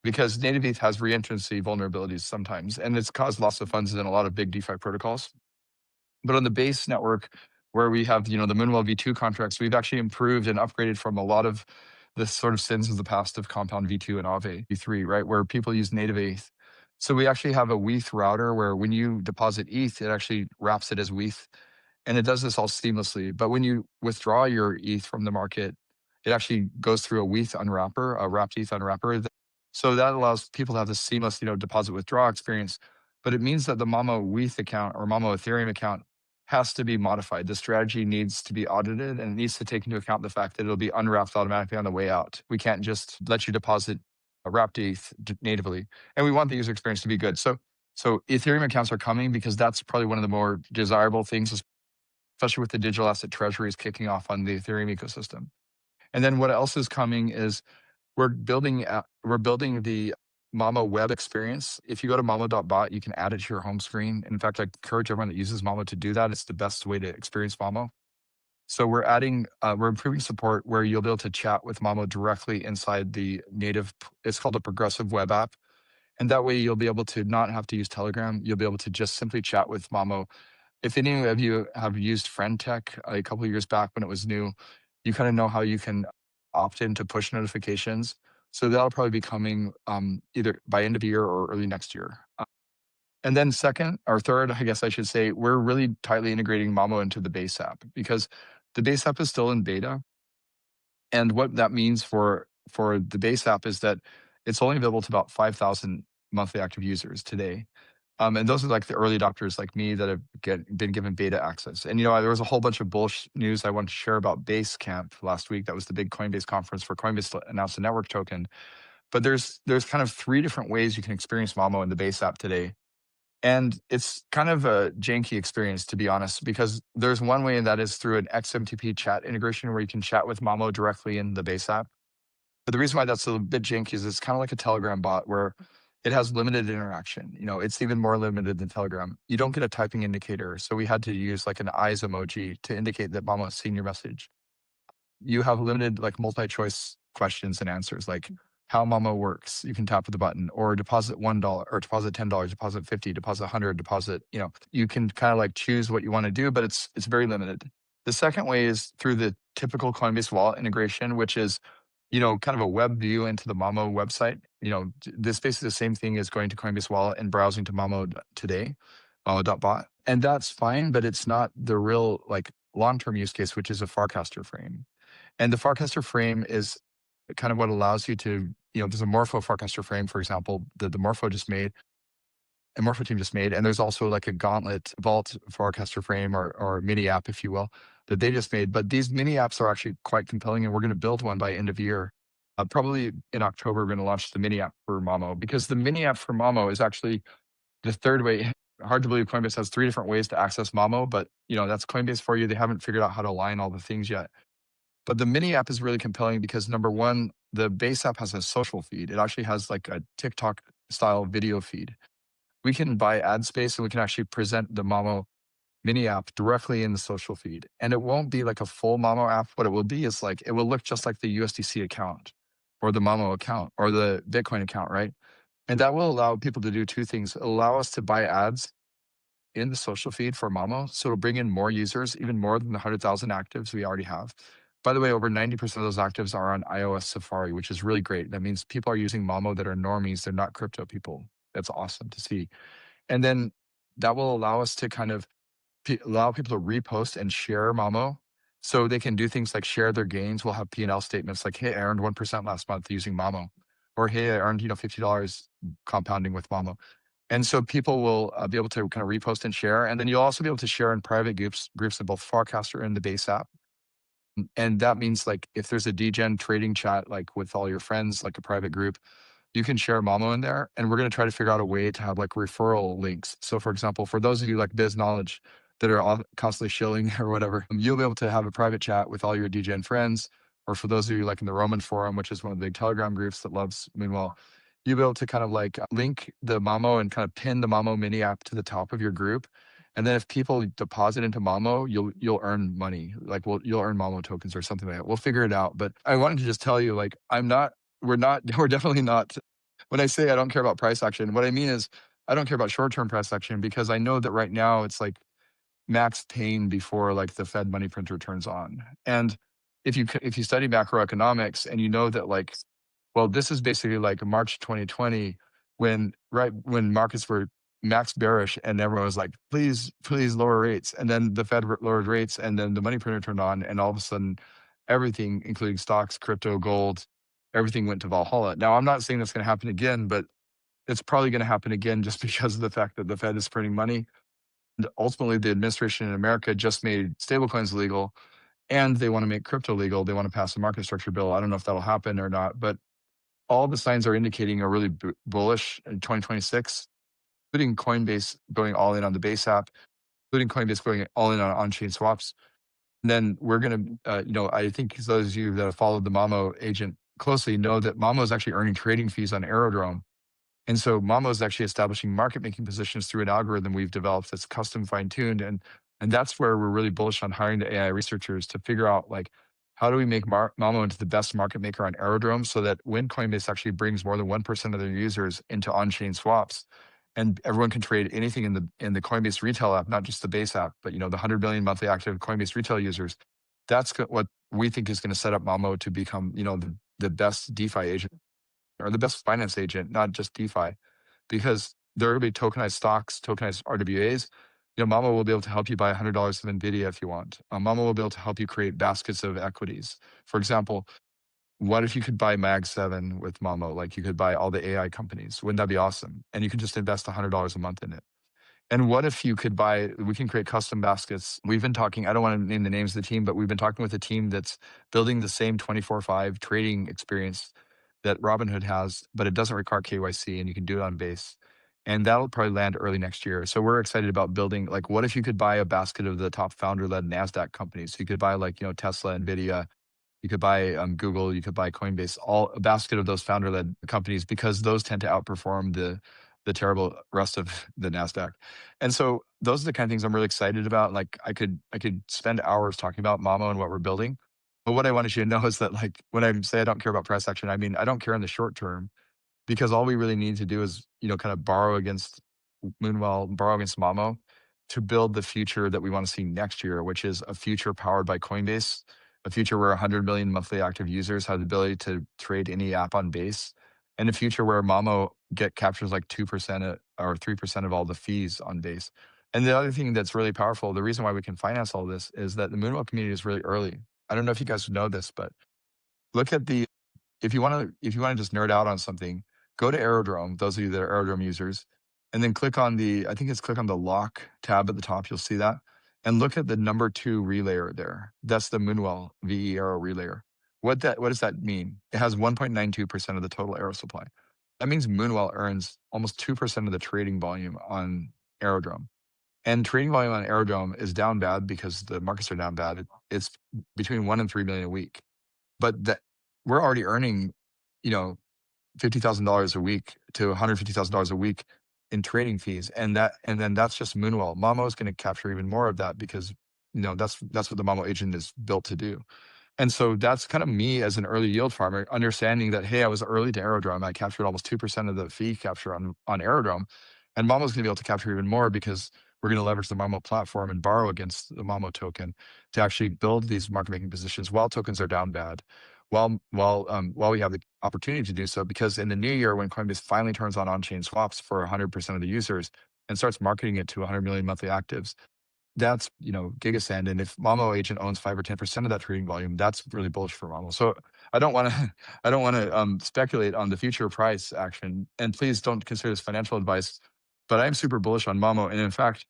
because native ETH has reentrancy vulnerabilities sometimes, and it's caused loss of funds in a lot of big DeFi protocols. But on the base network, where we have the Moonwell V2 contracts, we've actually improved and upgraded from a lot of the sort of sins of the past of Compound V2 and Aave V3, right, where people use native ETH. So we actually have a WETH router where when you deposit ETH, it actually wraps it as WETH. and it does this all seamlessly. But when you withdraw your ETH from the market, it actually goes through a WETH unwrapper, a wrapped ETH unwrapper. So that allows people to have this seamless, deposit withdrawal experience. But it means that the Mamo WETH account or Mamo Ethereum account has to be modified. The strategy needs to be audited, and it needs to take into account the fact that it'll be unwrapped automatically on the way out. We can't just let you deposit a wrapped ETH natively, and we want the user experience to be good. So Ethereum accounts are coming because that's probably one of the more desirable things, especially with the digital asset treasuries kicking off on the Ethereum ecosystem. And then what else is coming is we're building the Mamo web experience. If you go to mamo.bot, you can add it to your home screen. In fact, I encourage everyone that uses Mamo to do that. It's the best way to experience Mamo. So we're improving support where you'll be able to chat with Mamo directly inside the native, it's called a progressive web app. And that way you'll be able to not have to use Telegram. You'll be able to just simply chat with Mamo. If any of you have used FriendTech a couple of years back when it was new, you kind of know how you can opt into push notifications. So that'll probably be coming either by end of year or early next year. And then second or third, I guess I should say, we're really tightly integrating Mamo into the base app because the base app is still in beta. And what that means for the base app is that it's only available to about 5,000 monthly active users today. And those are like the early adopters like me that have been given beta access. And, there was a whole bunch of bullshit news I wanted to share about Basecamp last week. That was the big Coinbase conference for Coinbase to announce a network token. But there's kind of 3 different ways you can experience Mamo in the base app today. And it's kind of a janky experience, to be honest, because there's one way, and that is through an XMTP chat integration where you can chat with Mamo directly in the base app. But the reason why that's a bit janky is it's kind of like a Telegram bot where it has limited interaction. It's even more limited than Telegram. You don't get a typing indicator. So we had to use like an eyes emoji to indicate that Mamo has seen your message. You have limited like multi-choice questions and answers, like how Mamo works. You can tap with the button or deposit $1 or deposit $10, deposit 50, deposit 100, deposit, you can kind of like choose what you want to do, but it's very limited. The second way is through the typical Coinbase wallet integration, which is, kind of a web view into the Mamo website. This basically the same thing as going to Coinbase wallet and browsing to Mamo today, Mamo.bot. And that's fine, but it's not the real like long-term use case, which is a Farcaster frame. And the Farcaster frame is kind of what allows you to, there's a Morpho Farcaster frame, for example, that the Morpho team just made. And there's also like a Gauntlet Vault Farcaster frame or mini app, if you will, that they just made. But these mini apps are actually quite compelling, and we're going to build one by end of year. Probably in October, we're going to launch the mini app for Mamo, because the mini app for Mamo is actually the third way. Hard to believe Coinbase has 3 different ways to access Mamo, but that's Coinbase for you. They haven't figured out how to align all the things yet. But the mini app is really compelling because number one, the base app has a social feed. It actually has like a TikTok style video feed. We can buy ad space and we can actually present the Mamo mini app directly in the social feed. And it won't be like a full Mamo app. What it will be is like, it will look just like the USDC account or the Mamo account or the Bitcoin account, right? And that will allow people to do 2 things. It'll allow us to buy ads in the social feed for Mamo. So it'll bring in more users, even more than the 100,000 actives we already have. By the way, over 90% of those actives are on iOS Safari, which is really great. That means people are using Mamo that are normies. They're not crypto people. That's awesome to see. And then that will allow us to kind of allow people to repost and share Mamo. So they can do things like share their gains. We'll have P&L statements like, hey, I earned 1% last month using Mamo. Or, hey, I earned $50 compounding with Mamo. And so people will be able to kind of repost and share. And then you'll also be able to share in private groups in both Farcaster and the base app. And that means like if there's a degen trading chat, like with all your friends, like a private group, you can share Mamo in there. And we're going to try to figure out a way to have like referral links. So for example, for those of you like biz knowledge that are constantly shilling or whatever, you'll be able to have a private chat with all your degen friends. Or for those of you like in the Roman forum, which is one of the big Telegram groups that loves Moonwell, you'll be able to kind of like link the Mamo and kind of pin the Mamo mini app to the top of your group. And then if people deposit into Mamo, you'll earn money. Like you'll earn Mamo tokens or something like that. We'll figure it out. But I wanted to just tell you, like, we're definitely not. When I say I don't care about price action, what I mean is I don't care about short-term price action, because I know that right now it's like max pain before like the Fed money printer turns on. And if you study macroeconomics and you know that like, well, this is basically like March 2020 when markets were max bearish, and everyone was like, please, please lower rates. And then the Fed lowered rates, and then the money printer turned on, and all of a sudden, everything, including stocks, crypto, gold, everything went to Valhalla. Now, I'm not saying that's going to happen again, but it's probably going to happen again just because of the fact that the Fed is printing money. And ultimately, the administration in America just made stablecoins legal, and they want to make crypto legal. They want to pass a market structure bill. I don't know if that'll happen or not, but all the signs are indicating a really bullish in 2026, including Coinbase going all in on the base app, including Coinbase going all in on on-chain swaps. And then we're going to, I think those of you that have followed the Mamo agent closely know that Mamo is actually earning trading fees on Aerodrome. And so Mamo is actually establishing market making positions through an algorithm we've developed that's custom fine tuned. And that's where we're really bullish on hiring the AI researchers to figure out like, how do we make Mamo into the best market maker on Aerodrome so that when Coinbase actually brings more than 1% of their users into on-chain swaps, and everyone can trade anything in the Coinbase retail app, not just the base app, but the 100 million monthly active Coinbase retail users. That's what we think is going to set up Mamo to become, the best DeFi agent or the best finance agent, not just DeFi, because there will be tokenized stocks, tokenized RWAs. Mamo will be able to help you buy $100 of NVIDIA if you want. Mamo will be able to help you create baskets of equities. For example, what if you could buy Mag7 with Mamo? Like you could buy all the AI companies. Wouldn't that be awesome? And you can just invest $100 a month in it. And what if you could we can create custom baskets. We've been talking, I don't want to name the names of the team, but we've been talking with a team that's building the same 24/5 trading experience that Robinhood has, but it doesn't require KYC and you can do it on base. And that'll probably land early next year. So we're excited about building, like, what if you could buy a basket of the top founder-led NASDAQ companies? So you could buy Tesla, NVIDIA, you could buy Google, you could buy Coinbase, all a basket of those founder-led companies because those tend to outperform the terrible rest of the Nasdaq. And so those are the kind of things I'm really excited about. Like I could spend hours talking about Mamo and what we're building. But what I wanted you to know is that like when I say I don't care about price action, I mean I don't care in the short term because all we really need to do is kind of borrow against Moonwell, borrow against Mamo to build the future that we want to see next year, which is a future powered by Coinbase, a future where 100 million monthly active users have the ability to trade any app on base, and a future where Mamo captures like 2% or 3% of all the fees on base. And the other thing that's really powerful, the reason why we can finance all this is that the Moonwell community is really early. I don't know if you guys know this, but look at if you want to just nerd out on something, go to Aerodrome, those of you that are Aerodrome users, and then click on click on the lock tab at the top, you'll see that. And look at the number 2 relayer there. That's the Moonwell VE Aero relayer. What does that mean? It has 1.92% of the total Aero supply. That means Moonwell earns almost 2% of the trading volume on Aerodrome. And trading volume on Aerodrome is down bad because the markets are down bad. It's between 1 and 3 million a week. But we're already earning, $50,000 a week to $150,000 a week in trading fees, and then that's just Moonwell. Mamo is going to capture even more of that because that's what the Mamo agent is built to do. And so that's kind of me as an early yield farmer, understanding that, hey, I was early to Aerodrome. I captured almost 2% of the fee capture on Aerodrome. And Mamo's going to be able to capture even more because we're going to leverage the Mamo platform and borrow against the Mamo token to actually build these market making positions while tokens are down bad, while we have the opportunity to do so. Because in the new year, when Coinbase finally turns on-chain swaps for 100% of the users and starts marketing it to 100 million monthly actives, that's gigasend. And if Mamo agent owns 5 or 10% of that trading volume, that's really bullish for Mamo. So I don't want to speculate on the future price action, and please don't consider this financial advice, but I'm super bullish on Mamo. And in fact,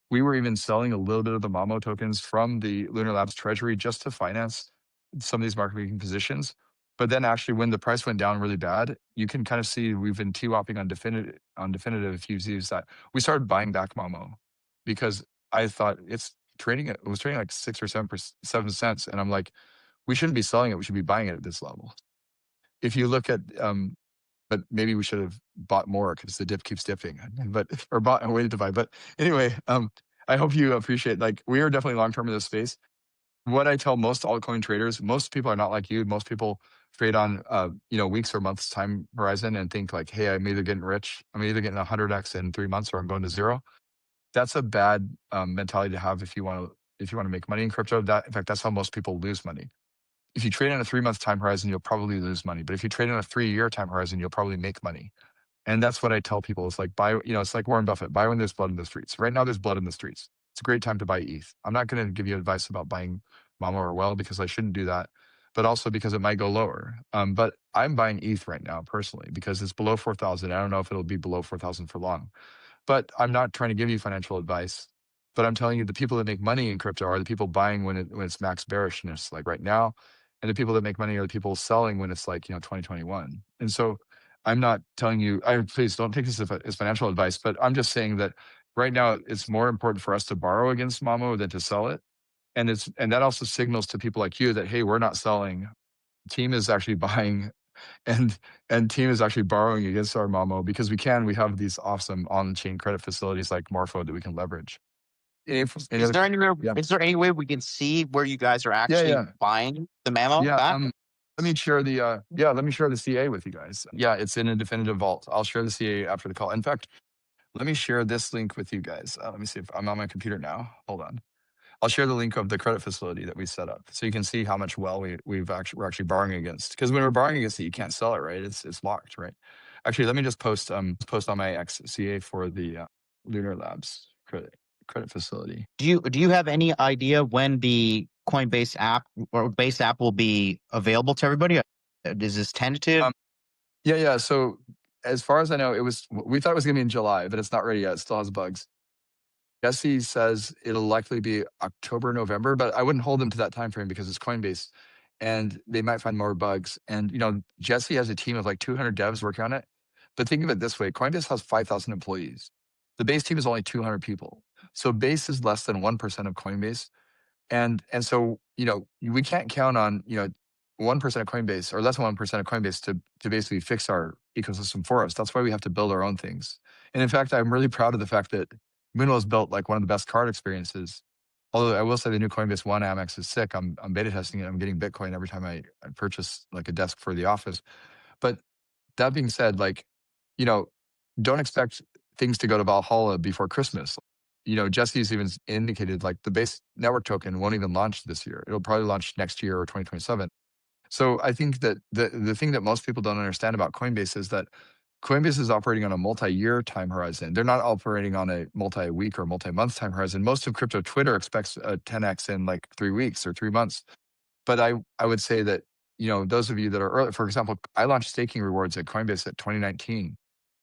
we were even selling a little bit of the Mamo tokens from the Lunar Labs treasury just to finance some of these market making positions. But then actually when the price went down really bad, you can kind of see we've been TWAPing on definitive if you use that. We started buying back Mamo because I thought it was trading like 6 or 7 cents. And I'm like, we shouldn't be selling it. We should be buying it at this level. If you look at, but maybe we should have bought more because the dip keeps dipping, or bought and waited to buy. But anyway, I hope you appreciate, like, we are definitely long-term in this space. What I tell most altcoin traders, most people are not like you. Most people trade on, weeks or months time horizon and think like, hey, I'm either getting rich, I'm either getting 100x in 3 months or I'm going to zero. That's a bad mentality to have if you want to make money in crypto. In fact, that's how most people lose money. If you trade on a 3-month time horizon, you'll probably lose money. But if you trade on a 3-year time horizon, you'll probably make money. And that's what I tell people. It's like buy, it's like Warren Buffett, buy when there's blood in the streets. Right now there's blood in the streets. It's a great time to buy ETH. I'm not going to give you advice about buying Mama or Well because I shouldn't do that, but also because it might go lower. But I'm buying ETH right now personally because it's below 4,000. I don't know if it'll be below 4,000 for long. But I'm not trying to give you financial advice. But I'm telling you, the people that make money in crypto are the people buying when it's max bearishness, like right now, and the people that make money are the people selling when it's like 2021. And so I'm not telling you. Please don't take this as financial advice, but I'm just saying that right now it's more important for us to borrow against Mamo than to sell it, and that also signals to people like you that hey, we're not selling. Team is actually buying and team is actually borrowing against our Mamo because we have these awesome on-chain credit facilities like Morpho that we can leverage. Is there any Yeah. is there any way we can see where you guys are actually buying the Mamo Yeah, back? let me share the CA with you guys. Yeah, it's in a definitive vault. I'll share the CA after the call. In fact, let me share this link with you guys. Let me see if I'm on my computer now. Hold on. I'll share the link of the credit facility that we set up, so you can see how much we're actually borrowing against. Because when we're borrowing against it, you can't sell it, right? It's locked, right? Actually, let me just post on my XCA for the Lunar Labs credit facility. Do you have any idea when the Coinbase app or Base app will be available to everybody? Is this tentative? Yeah. So as far as I know, we thought it was going to be in July, but it's not ready yet. It still has bugs. Jesse says it'll likely be October, November, but I wouldn't hold them to that time frame because it's Coinbase, and they might find more bugs. And Jesse has a team of like 200 devs working on it. But think of it this way: Coinbase has 5,000 employees. The Base team is only 200 people, so Base is less than 1% of Coinbase. And so we can't count on 1% of Coinbase or less than 1% of Coinbase to basically fix our ecosystem for us. That's why we have to build our own things. And in fact, I'm really proud of the fact that Moonwell has built like one of the best card experiences. Although I will say the new Coinbase One Amex is sick. I'm beta testing it. I'm getting Bitcoin every time I purchase like a desk for the office. But that being said, don't expect things to go to Valhalla before Christmas. Jesse's even indicated like the Base network token won't even launch this year. It'll probably launch next year or 2027. So I think that the thing that most people don't understand about Coinbase is that Coinbase is operating on a multi-year time horizon. They're not operating on a multi-week or multi-month time horizon. Most of crypto Twitter expects a 10x in like 3 weeks or 3 months. But I would say that, those of you that are early, for example, I launched staking rewards at Coinbase at 2019.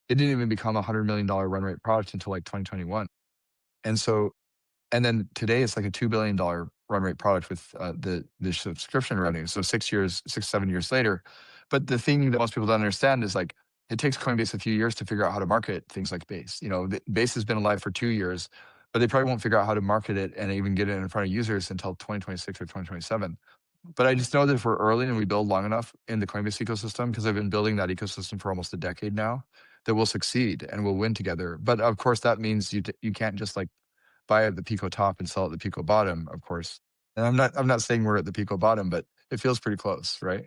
It didn't even become a $100 million run rate product until like 2021. And then today it's like a $2 billion run rate product with the subscription revenue. So 7 years later. But the thing that most people don't understand is like, it takes Coinbase a few years to figure out how to market things like Base. Base has been alive for 2 years, but they probably won't figure out how to market it and even get it in front of users until 2026 or 2027. But I just know that if we're early and we build long enough in the Coinbase ecosystem, because I've been building that ecosystem for almost a decade now, that we'll succeed and we'll win together. But of course, that means you can't just like buy at the Pico top and sell at the Pico bottom, of course. And I'm not saying we're at the Pico bottom, but it feels pretty close, right?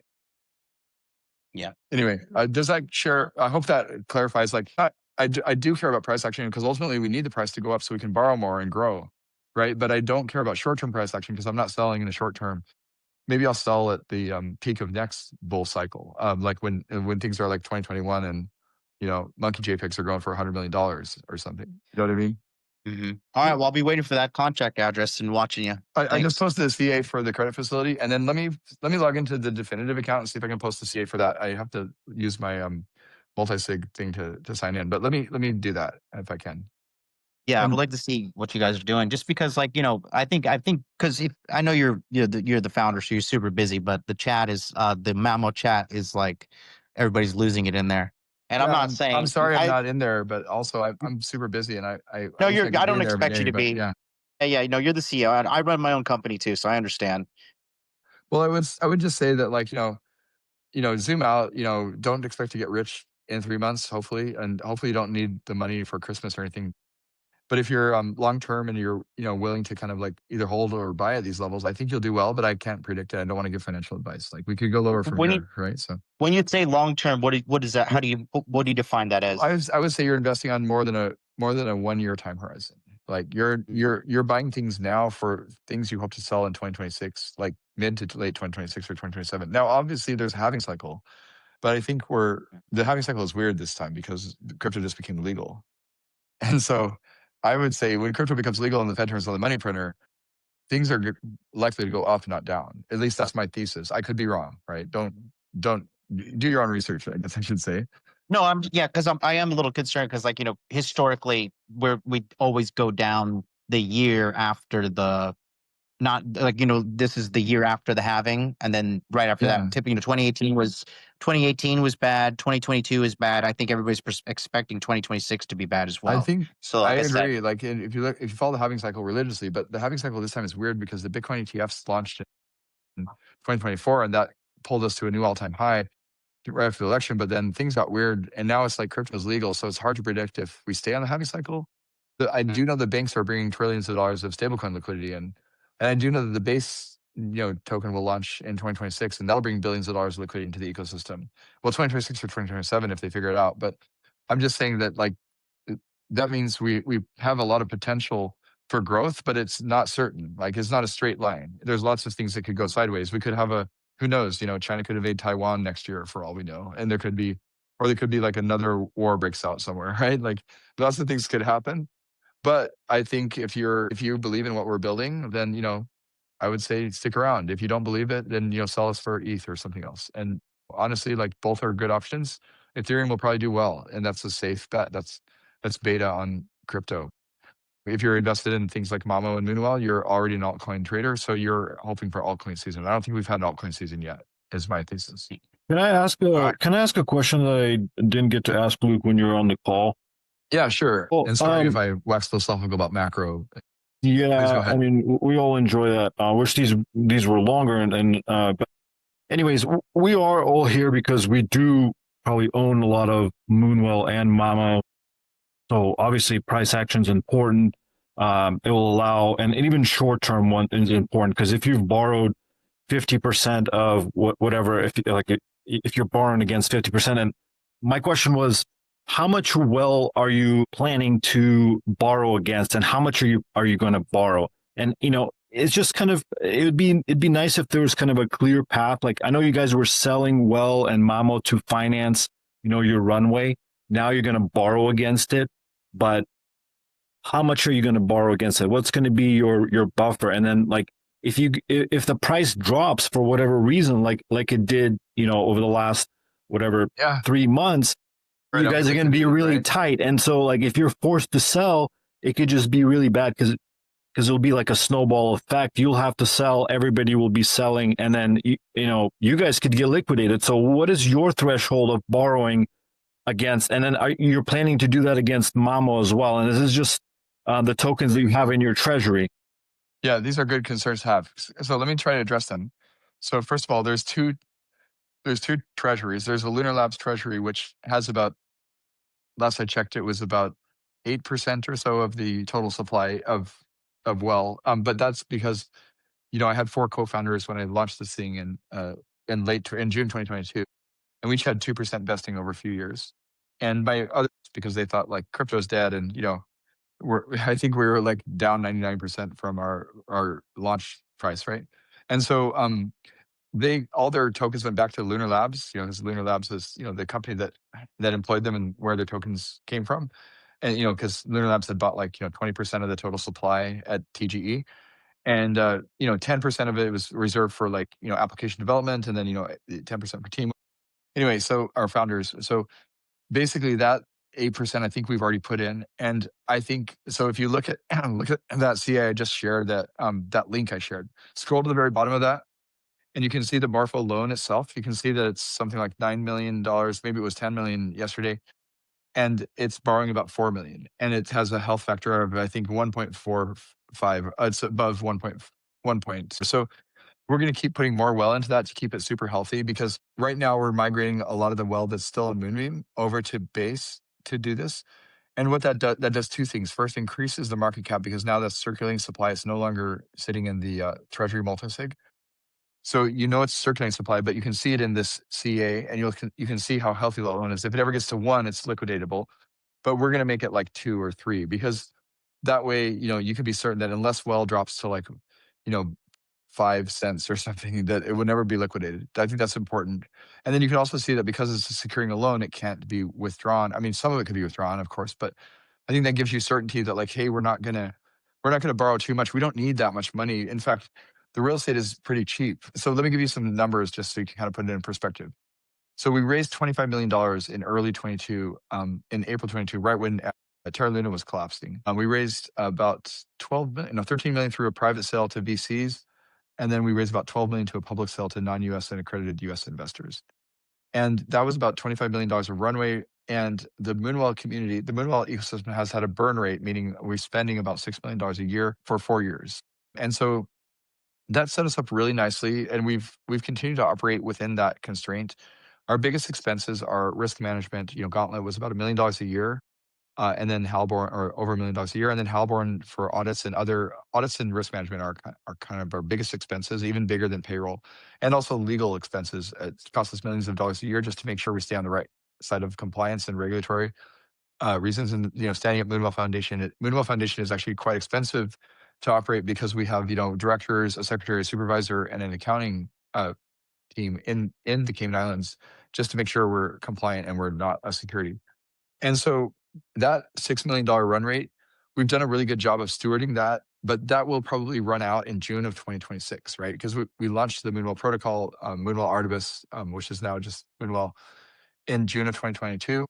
Yeah. Anyway, does that share? I hope that clarifies. Like, I do care about price action because ultimately we need the price to go up so we can borrow more and grow, right? But I don't care about short-term price action because I'm not selling in the short term. Maybe I'll sell at the peak of next bull cycle, like when things are like 2021 and monkey JPEGs are going for $100 million or something. You know what I mean? Mm-hmm. All right. Well, I'll be waiting for that contract address and watching you. I just posted the CA for the credit facility, and then let me log into the definitive account and see if I can post the CA for that. I have to use my multi-sig thing to sign in, but let me do that if I can. Yeah, I would like to see what you guys are doing, just because, I think because I know you're the founder, so you're super busy, but the chat is the Mamo chat is like everybody's losing it in there. And I'm not saying I'm sorry I'm not in there, but also I'm super busy, and I no, wish I could I be don't in there every expect you day, to but be. yeah. Yeah, you're the CEO. I run my own company too, so I understand. Well, I would just say that zoom out. Don't expect to get rich in 3 months, hopefully, and hopefully you don't need the money for Christmas or anything. But if you're long term and you're willing to kind of like either hold or buy at these levels, I think you'll do well. But I can't predict it. I don't want to give financial advice. Like we could go lower from here, right? So when you say long term, what is that? What do you define that as? I would say you're investing on more than a 1 year time horizon. Like you're buying things now for things you hope to sell in 2026, like mid to late 2026 or 2027. Now, obviously, there's a halving cycle, But I think the halving cycle is weird this time because crypto just became legal. And so I would say when crypto becomes legal and the Fed turns on the money printer, things are likely to go up, not down. At least that's my thesis. I could be wrong, right? Don't do your own research, I guess I should say. No, because I am a little concerned because, like, historically, we always go down the year after the not like this is the year after the halving, and then right after Yeah. that, 2018 was bad, 2022 is bad. I think everybody's expecting 2026 to be bad as well. I think So, I like I said, agree. Like if you follow the halving cycle religiously, but the halving cycle this time is weird because the Bitcoin ETFs launched in 2024, and that pulled us to a new all-time high right after the election. But then things got weird, and now it's like crypto's legal, so it's hard to predict if we stay on the halving cycle. I do know the banks are bringing trillions of dollars of stablecoin liquidity in, and I do know that the base token will launch in 2026, and that'll bring billions of dollars of liquidity into the ecosystem. Well, 2026 or 2027 if they figure it out. But I'm just saying that that means we have a lot of potential for growth, but it's not certain. Like it's not a straight line. There's lots of things that could go sideways. We could have who knows, China could invade Taiwan next year for all we know. And there could be like another war breaks out somewhere, right? Like lots of things could happen. But I think if you believe in what we're building, then, I would say stick around. If you don't believe it, then, sell us for ETH or something else. And honestly, like both are good options. Ethereum will probably do well, and that's a safe bet. That's beta on crypto. If you're invested in things like Mamo and Moonwell, you're already an altcoin trader, so you're hoping for altcoin season. I don't think we've had an altcoin season yet, is my thesis. Can I ask a question that I didn't get to ask Luke when you were on the call? Yeah, sure. Well, and sorry if I wax philosophical about macro. Yeah, I mean, we all enjoy that. I wish these were longer, but anyways, we are all here because we do probably own a lot of Moonwell and Mamo. So obviously, price action is important. It will allow, and even short-term one is important because if you've borrowed 50% of whatever, if you're borrowing against 50%, and my question was, how much are you planning to borrow against, and how much are you going to borrow? And it's just kind of it'd be nice if there was kind of a clear path. Like I know you guys were selling Well and Mamo to finance your runway. Now you're going to borrow against it, but how much are you going to borrow against it? What's going to be your buffer? And then like if the price drops for whatever reason, like it did over the last 3 months. Right, you guys are going to be really tight. And so like if you're forced to sell, it could just be really bad because it'll be like a snowball effect. You'll have to sell, everybody will be selling, and then you guys could get liquidated. So what is your threshold of borrowing against? And then you're planning to do that against Mamo as well. And this is just the tokens that you have in your treasury. Yeah, these are good concerns to have. So let me try to address them. So first of all, there's two treasuries. There's a Lunar Labs treasury, which has about, last I checked, it was about 8% or so of the total supply of but that's because I had 4 co-founders when I launched this thing in June 2022, and we each had 2% vesting over a few years. And my others, because they thought like crypto's dead, and I think we were like down 99% from our launch price, right? And so all their tokens went back to Lunar Labs, because Lunar Labs is the company that employed them and where their tokens came from. And because Lunar Labs had bought like 20% of the total supply at TGE, and 10% of it was reserved for like application development, and then 10% for team. Anyway, so our founders. So basically that 8% I think we've already put in, and I think so. If you look at that CA I just shared, that link I shared, scroll to the very bottom of that, and you can see the Morpho loan itself. You can see that it's something like $9 million. Maybe it was 10 million yesterday. And it's borrowing about 4 million. And it has a health factor of, I think, 1.45. It's above 1.1. So we're going to keep putting more well into that to keep it super healthy, because right now we're migrating a lot of the well that's still in Moonbeam over to Base to do this. And what that does two things. First, increases the market cap, because now that circulating supply is no longer sitting in the treasury multisig. So it's circulating supply, but you can see it in this CA, and you can see how healthy the loan is. If it ever gets to 1, it's liquidatable, but we're going to make it like 2 or 3, because that way, you can be certain that unless well drops to like, 5 cents or something, that it would never be liquidated. I think that's important. And then you can also see that because it's securing a loan, it can't be withdrawn. I mean, some of it could be withdrawn, of course, but I think that gives you certainty that like, hey, we're not gonna borrow too much. We don't need that much money. In fact, the real estate is pretty cheap. So let me give you some numbers just so you can kind of put it in perspective. So we raised $25 million in early 22, in April 22, right when Terra Luna was collapsing. We raised about 13 million through a private sale to VCs, and then we raised about 12 million to a public sale to non-US and accredited US investors. And that was about $25 million of runway. And the Moonwell community, the Moonwell ecosystem has had a burn rate, meaning we're spending about $6 million a year for 4 years. And so that set us up really nicely, and we've continued to operate within that constraint. Our biggest expenses are risk management. Gauntlet was about $1 million a year, and then Halborn, or over $1 million a year, and then Halborn for audits and risk management are kind of our biggest expenses, even bigger than payroll, and also legal expenses. It costs us millions of dollars a year just to make sure we stay on the right side of compliance and regulatory reasons. And standing up Moonwell Foundation, Moonwell Foundation is actually quite expensive to operate because we have directors, a secretary, a supervisor, and an accounting team in the Cayman Islands just to make sure we're compliant and we're not a security. And so that $6 million run rate, we've done a really good job of stewarding that, but that will probably run out in June of 2026, right? Because we launched the Moonwell protocol, Moonwell Artemis, which is now just Moonwell, in June of 2022.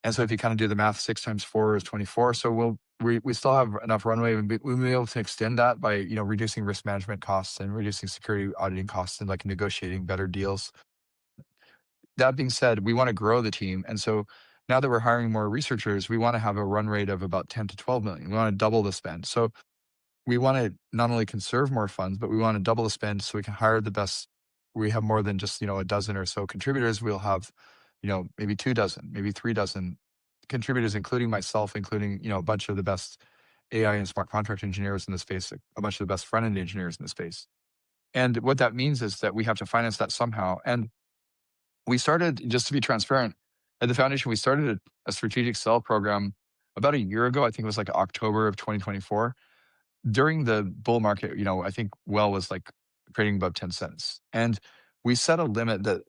And so if you kind of do the math, 6 times 4 is 24. So we still have enough runway. We'll be able to extend that by reducing risk management costs and reducing security auditing costs and like negotiating better deals. That being said, we want to grow the team. And so now that we're hiring more researchers, we want to have a run rate of about 10 to 12 million. We want to double the spend. So we want to not only conserve more funds, but we want to double the spend so we can hire the best. We have more than just, a dozen or so contributors. We'll have, maybe 2 dozen, maybe 3 dozen contributors, including myself, including, a bunch of the best AI and smart contract engineers in the space, a bunch of the best front-end engineers in the space. And what that means is that we have to finance that somehow. And we started, just to be transparent, at the foundation, we started a strategic sell program about a year ago. I think it was like October of 2024. During the bull market, I think Well was like trading above 10 cents. And we set a limit that,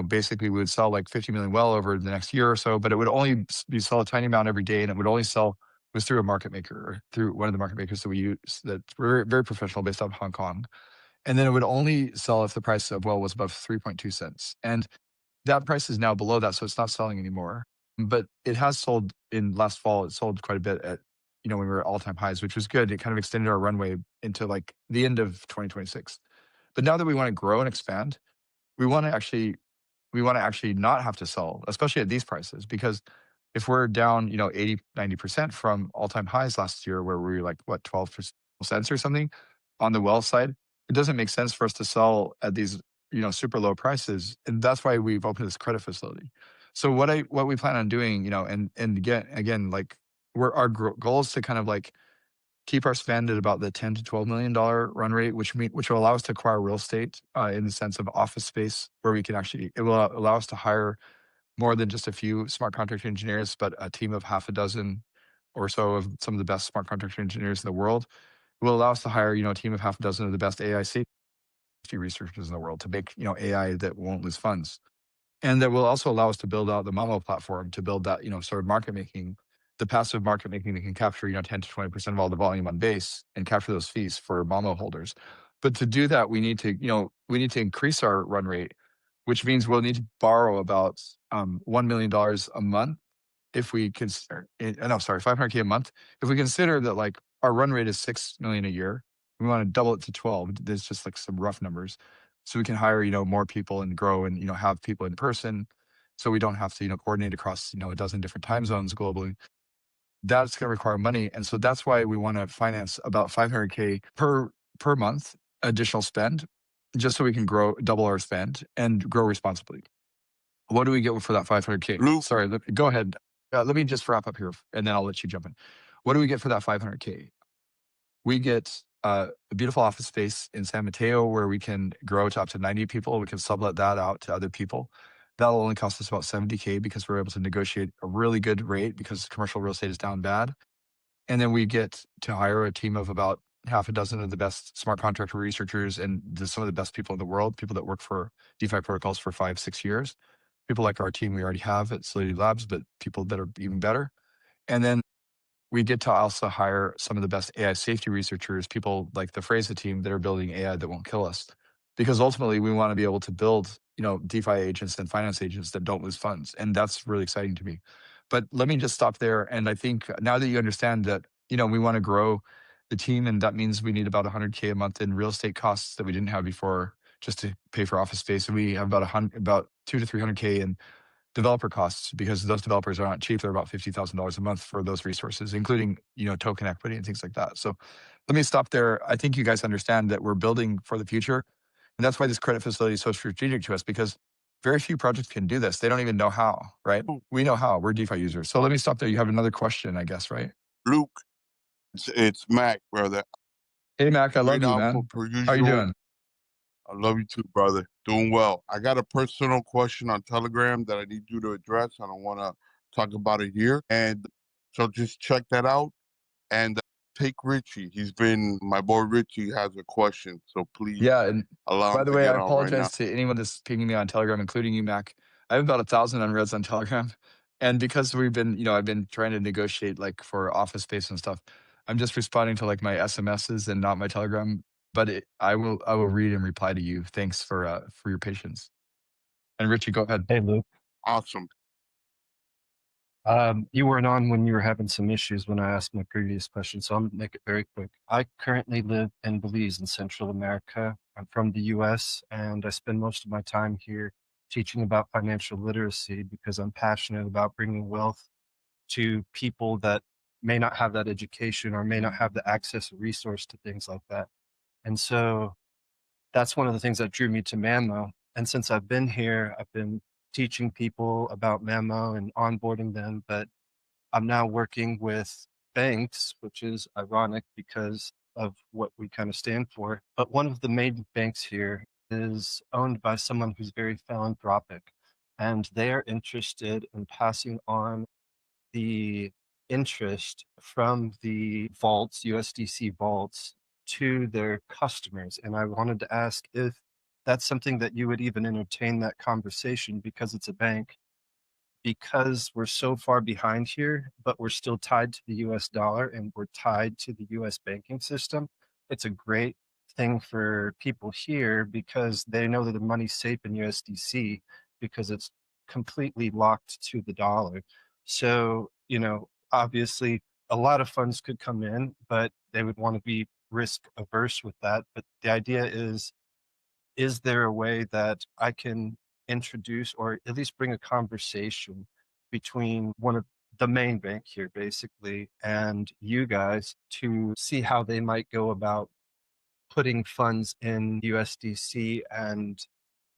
basically we would sell like 50 million Well over the next year or so, but it would only be sell a tiny amount every day. And it would only sell, it was through a market maker, or through one of the market makers that we use that's very, very professional based out of Hong Kong. And then it would only sell if the price of Well was above 3.2 cents. And that price is now below that, so it's not selling anymore. But it has sold in last fall. It sold quite a bit at, when we were at all-time highs, which was good. It kind of extended our runway into like the end of 2026. But now that we want to grow and expand, we want to actually not have to sell, especially at these prices, because if we're down, 80, 90% from all-time highs last year, where we were like, what, 12 cents or something on the Well side, it doesn't make sense for us to sell at these, super low prices. And that's why we've opened this credit facility. So what we plan on doing, and again, like our goal is to kind of like keep our spend at about the 10 to $12 million run rate, which will allow us to acquire real estate in the sense of office space where we can it will allow us to hire more than just a few smart contract engineers, but a team of half a dozen or so of some of the best smart contract engineers in the world. It will allow us to hire, a team of half a dozen of the best AI safety researchers in the world to make, AI that won't lose funds. And that will also allow us to build out the Momo platform to build that, sort of market making, the passive market making that can capture, 10 to 20% of all the volume on base and capture those fees for Momo holders. But to do that, we need to increase our run rate, which means we'll need to borrow about $1 million a month if we consider, no, sorry, 500K a month. If we consider that like our run rate is 6 million a year, we want to double it to 12. There's just like some rough numbers. So we can hire, more people and grow and, have people in person. So we don't have to, coordinate across, a dozen different time zones globally. That's going to require money. And so that's why we want to finance about 500K per month additional spend, just so we can double our spend and grow responsibly. What do we get for that 500K? Luke. Sorry, go ahead. Let me just wrap up here, and then I'll let you jump in. What do we get for that 500K? We get a beautiful office space in San Mateo where we can grow to up to 90 people. We can sublet that out to other people. That'll only cost us about 70K because we're able to negotiate a really good rate because commercial real estate is down bad. And then we get to hire a team of about half a dozen of the best smart contract researchers and some of the best people in the world, people that work for DeFi protocols for 5-6 years. People like our team we already have at Solidity Labs, but people that are even better. And then we get to also hire some of the best AI safety researchers, people like the Freza team that are building AI that won't kill us. Because ultimately we want to be able to build, DeFi agents and finance agents that don't lose funds. And that's really exciting to me. But let me just stop there. And I think now that you understand that, we want to grow the team, and that means we need about 100K a month in real estate costs that we didn't have before just to pay for office space. And we have about 200 to 300K in developer costs because those developers are not cheap. They're about $50,000 a month for those resources, including, token equity and things like that. So let me stop there. I think you guys understand that we're building for the future. And that's why this credit facility is so strategic to us, because very few projects can do this. They don't even know how, right? We know how. We're DeFi users. So let me stop there. You have another question, I guess, right? Luke, it's Mac, brother. Hey, Mac, I love Great you, output man. per How you usual. doing? I love you too, brother. Doing well. I got a personal question on Telegram that I need you to address. I don't want to talk about it here. And so just check that out. And take Richie. My boy Richie has a question. So please Yeah, and allow by him the to way, I get on right now. apologize to anyone that's pinging me on Telegram, including you, Mac. I have about 1,000 unreads on Telegram, and because I've been trying to negotiate like for office space and stuff. I'm just responding to like my SMSs and not my Telegram. But I will read and reply to you. Thanks for your patience. And Richie, go ahead. Hey, Luke. Awesome. You weren't on when you were having some issues when I asked my previous question, so I'm gonna make it very quick. I currently live in Belize in Central America. I'm from the US, and I spend most of my time here teaching about financial literacy because I'm passionate about bringing wealth to people that may not have that education or may not have the access or resource to things like that. And so that's one of the things that drew me to Mammo. And since I've been here, I've been teaching people about Mammo and onboarding them, but I'm now working with banks, which is ironic because of what we kind of stand for. But one of the main banks here is owned by someone who's very philanthropic, and they're interested in passing on the interest from the vaults, USDC vaults, to their customers. And I wanted to ask if that's something that you would even entertain that conversation because it's a bank, because we're so far behind here, but we're still tied to the US dollar and we're tied to the US banking system. It's a great thing for people here because they know that the money's safe in USDC because it's completely locked to the dollar. So, obviously a lot of funds could come in, but they would want to be risk averse with that. But the idea is there a way that I can introduce or at least bring a conversation between one of the main bank here basically and you guys to see how they might go about putting funds in USDC, and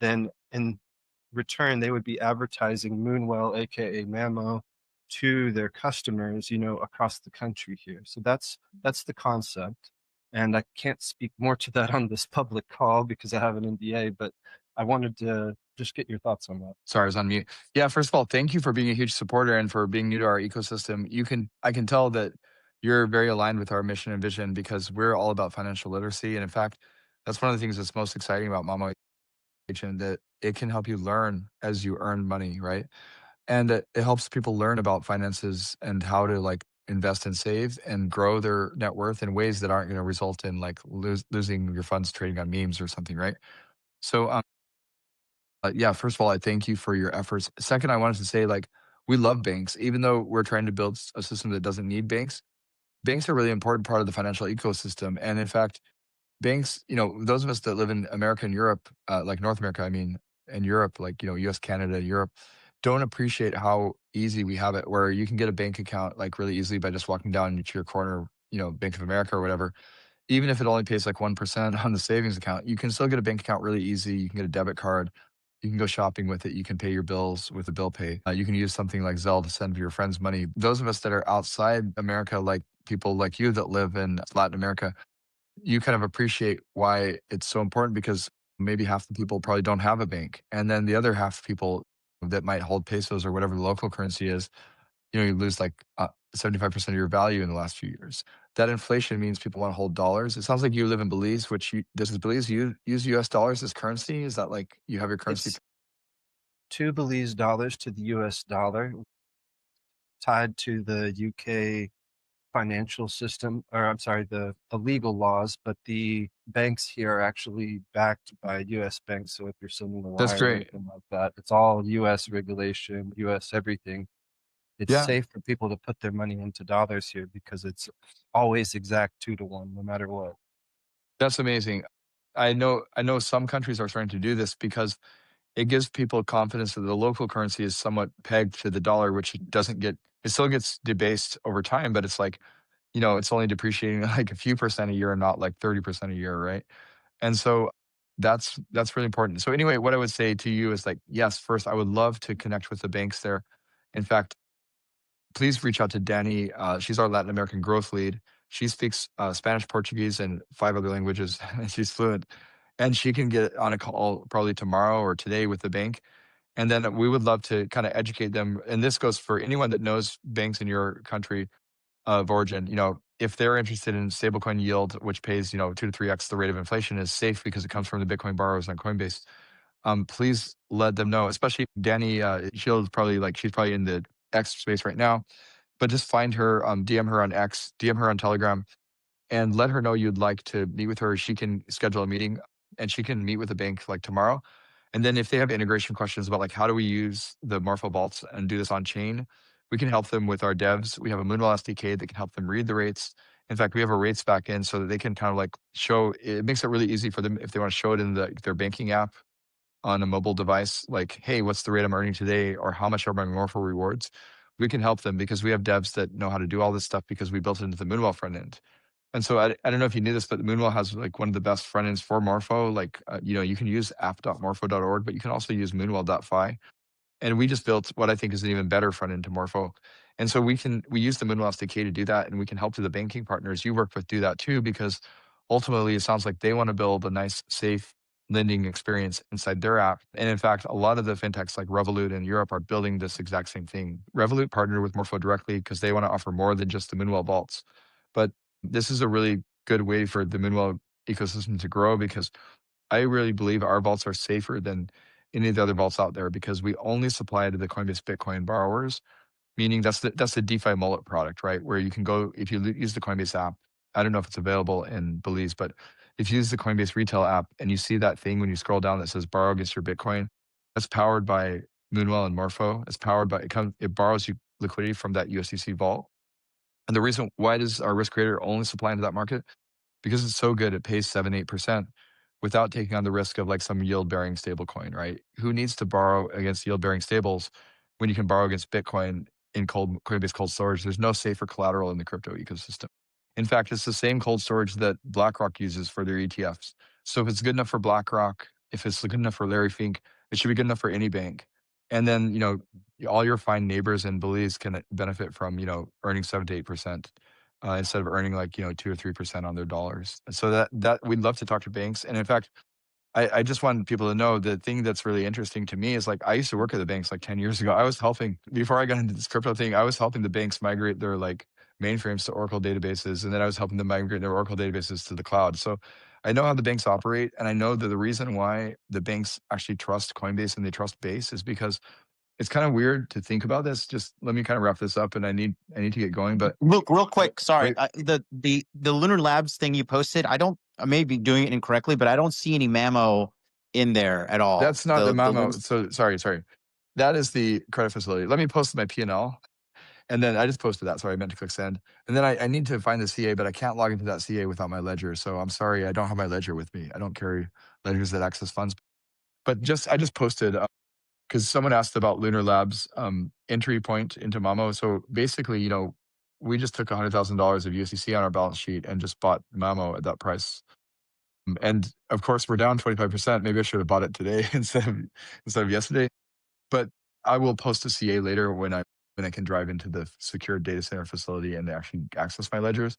then in return they would be advertising Moonwell, aka Mamo, to their customers, across the country here. So that's the concept. And I can't speak more to that on this public call because I have an NDA, but I wanted to just get your thoughts on that. Sorry, I was on mute. Yeah, first of all, thank you for being a huge supporter and for being new to our ecosystem. I can tell that you're very aligned with our mission and vision because we're all about financial literacy. And in fact, that's one of the things that's most exciting about Mamo Agent, that it can help you learn as you earn money, right? And it helps people learn about finances and how to like invest and save and grow their net worth in ways that aren't going to result in like losing your funds trading on memes or something, right? So yeah, first of all, I thank you for your efforts. Second, I wanted to say, like, we love banks, even though we're trying to build a system that doesn't need banks. Banks are a really important part of the financial ecosystem. And in fact, banks, those of us that live in America and Europe, like North America, I mean, and Europe, like, US, Canada, Europe, don't appreciate how easy we have it, where you can get a bank account like really easily by just walking down to your corner, Bank of America or whatever. Even if it only pays like 1% on the savings account, you can still get a bank account really easy. You can get a debit card. You can go shopping with it. You can pay your bills with a bill pay. You can use something like Zelle to send your friends money. Those of us that are outside America, like people like you that live in Latin America, you kind of appreciate why it's so important, because maybe half the people probably don't have a bank. And then the other half of people that might hold pesos or whatever the local currency is, you lose like 75% of your value in the last few years. That inflation means people want to hold dollars. It sounds like you live in Belize, does Belize use US dollars as currency? Is that like you have your currency? It's 2 Belize dollars to the US dollar, tied to the UK financial system, or I'm sorry, the legal laws, but the banks here are actually backed by US banks. So if you're sending a That's wire or great. anything like that, it's all US regulation, US everything. It's Yeah, safe for people to put their money into dollars here because it's always exact 2 to 1, no matter what. that's amazing. I know some countries are starting to do this because it gives people confidence that the local currency is somewhat pegged to the dollar, which it still gets debased over time, but it's like, it's only depreciating like a few percent a year and not like 30% a year, right? And so that's really important. So anyway, what I would say to you is like, yes, first, I would love to connect with the banks there. In fact, please reach out to Danny. She's our Latin American growth lead. She speaks Spanish, Portuguese, and 5 other languages. And she's fluent. And she can get on a call probably tomorrow or today with the bank. And then we would love to kind of educate them. And this goes for anyone that knows banks in your country of origin. If they're interested in stablecoin yield, which pays, 2 to 3x the rate of inflation, is safe because it comes from the Bitcoin borrowers on Coinbase. Please let them know, especially Danny. She's probably in the X space right now, but just find her, DM her on X, DM her on Telegram, and let her know you'd like to meet with her. She can schedule a meeting and she can meet with the bank like tomorrow. And then if they have integration questions about like how do we use the Morpho vaults and do this on chain, we can help them with our devs. We have a Moonwell SDK that can help them read the rates. In fact, we have a rates backend so that they can kind of like show. It makes it really easy for them if they want to show it in their banking app on a mobile device, like, hey, what's the rate I'm earning today, or how much are my Morpho rewards? We can help them because we have devs that know how to do all this stuff because we built it into the Moonwell front end. And so I don't know if you knew this, but Moonwell has like one of the best front ends for Morpho. Like, you can use app.morpho.org, but you can also use moonwell.fi. And we just built what I think is an even better front end to Morpho. And so we use the Moonwell SDK to do that, and we can help the banking partners you work with do that too, because ultimately it sounds like they want to build a nice, safe lending experience inside their app. And in fact, a lot of the fintechs like Revolut in Europe are building this exact same thing. Revolut partnered with Morpho directly because they want to offer more than just the Moonwell vaults. But this is a really good way for the Moonwell ecosystem to grow because I really believe our vaults are safer than any of the other vaults out there because we only supply to the Coinbase Bitcoin borrowers, meaning that's the DeFi mullet product, right? Where you can go if you use the Coinbase app. I don't know if it's available in Belize, but if you use the Coinbase retail app and you see that thing when you scroll down that says borrow against your Bitcoin, that's powered by Moonwell and Morpho. It's powered by it borrows you liquidity from that USDC vault. And the reason why does our risk creator only supply into that market? Because it's so good, it pays 7-8% without taking on the risk of like some yield bearing stable coin, right? Who needs to borrow against yield bearing stables when you can borrow against Bitcoin in Coinbase cold storage? There's no safer collateral in the crypto ecosystem. In fact, it's the same cold storage that BlackRock uses for their ETFs. So if it's good enough for BlackRock, if it's good enough for Larry Fink, it should be good enough for any bank. And then, all your fine neighbors in Belize can benefit from, earning 7 to 8%. Instead of earning like 2 or 3% on their dollars. And so that we'd love to talk to banks. And in fact, I just want people to know the thing that's really interesting to me is like I used to work at the banks like 10 years ago. I was helping before I got into this crypto thing. I was helping the banks migrate their like mainframes to Oracle databases, and then I was helping them migrate their Oracle databases to the cloud. So I know how the banks operate, and I know that the reason why the banks actually trust Coinbase and they trust Base is because it's kind of weird to think about this. Just let me kind of wrap this up, and I need to get going. But Luke, real quick, sorry, wait, the Lunar Labs thing you posted, I may be doing it incorrectly, but I don't see any Mamo in there at all. that's not the The memo. links. So sorry. That is the credit facility. Let me post my P&L. And then I just posted that. Sorry, I meant to click send. And then I need to find the CA, but I can't log into that CA without my ledger. So I'm sorry, I don't have my ledger with me. I don't carry ledgers that access funds. But I just posted because someone asked about Lunar Labs entry point into Mamo. So basically, we just took $100,000 of USDC on our balance sheet and just bought Mamo at that price. And of course, we're down 25%. Maybe I should have bought it today instead of yesterday. But I will post a CA later when I can drive into the secure data center facility and actually access my ledgers.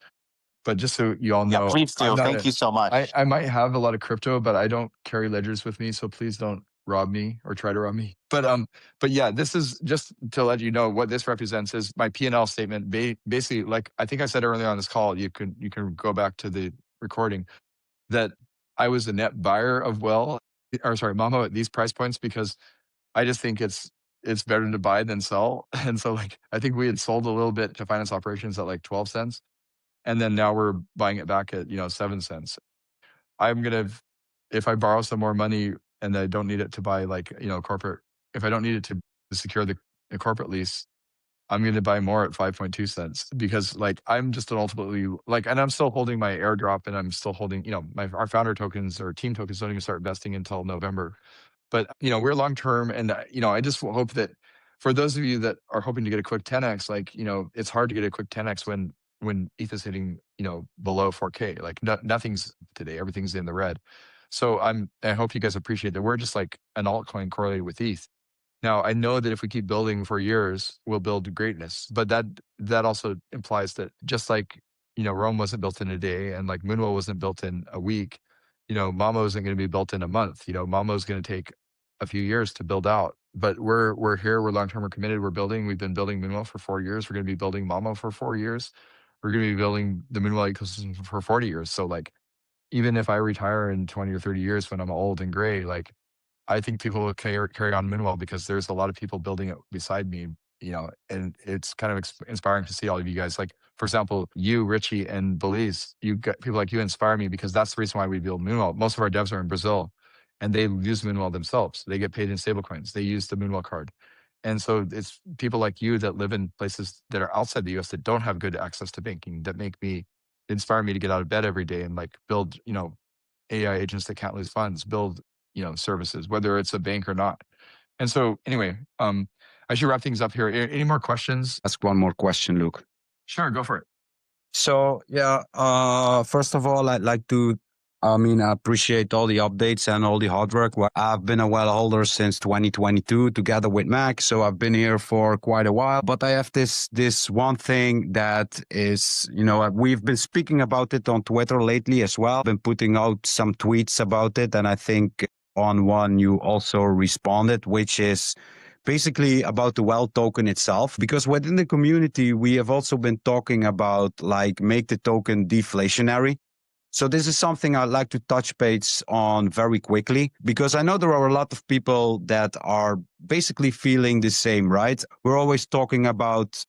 But just so you all Yeah, know, please I'm do. not Thank you so much. I might have a lot of crypto, but I don't carry ledgers with me. So please don't rob me or try to rob me. But yeah, this is just to let you know what this represents is my P&L statement. Basically, like I think I said earlier on this call, you can go back to the recording that I was a net buyer of Mamo at these price points because I just think it's better to buy than sell. And so like I think we had sold a little bit to finance operations at like 12 cents. And then now we're buying it back at 7 cents. I'm gonna if I borrow some more money and I don't need it to buy like corporate, if I don't need it to secure the corporate lease, I'm gonna buy more at 5.2 cents because like I'm just an ultimately like, and I'm still holding my airdrop and I'm still holding our founder tokens or team tokens don't even start vesting until November. But we're long term, and I just hope that for those of you that are hoping to get a quick 10x, like it's hard to get a quick 10x when ETH is hitting below 4K. Like nothing's today, everything's in the red. So I hope you guys appreciate that we're just like an altcoin correlated with ETH. Now I know that if we keep building for years, we'll build greatness. But that also implies that just like Rome wasn't built in a day, and like Moonwell wasn't built in a week. Mamo isn't going to be built in a month. Mamo is going to take a few years to build out. But we're here. We're long term. We're committed. We're building. We've been building Moonwell for 4 years. We're going to be building Mamo for 4 years. We're going to be building the Moonwell ecosystem for 40 years. So like, even if I retire in 20 or 30 years when I'm old and gray, like I think people will carry on Moonwell because there's a lot of people building it beside me, and it's kind of inspiring to see all of you guys. Like, for example, you, Richie, and Belize, you got people like you inspire me because that's the reason why we build Moonwell. Most of our devs are in Brazil and they use Moonwell themselves. They get paid in stablecoins. They use the Moonwell card. And so it's people like you that live in places that are outside the US that don't have good access to banking that inspire me to get out of bed every day and like build, AI agents that can't lose funds, build, services, whether it's a bank or not. And so anyway, I should wrap things up here. Any more questions? Ask one more question, Luke. Sure, go for it. So yeah, first of all, I'd like to, I appreciate all the updates and all the hard work. I've been a well holder since 2022 together with Mac, so I've been here for quite a while. But I have this one thing that is, we've been speaking about it on Twitter lately as well. I've been putting out some tweets about it, and I think on one you also responded, which is basically about the Well token itself, because within the community, we have also been talking about like make the token deflationary. So this is something I'd like to touch base on very quickly, because I know there are a lot of people that are basically feeling the same, right? We're always talking about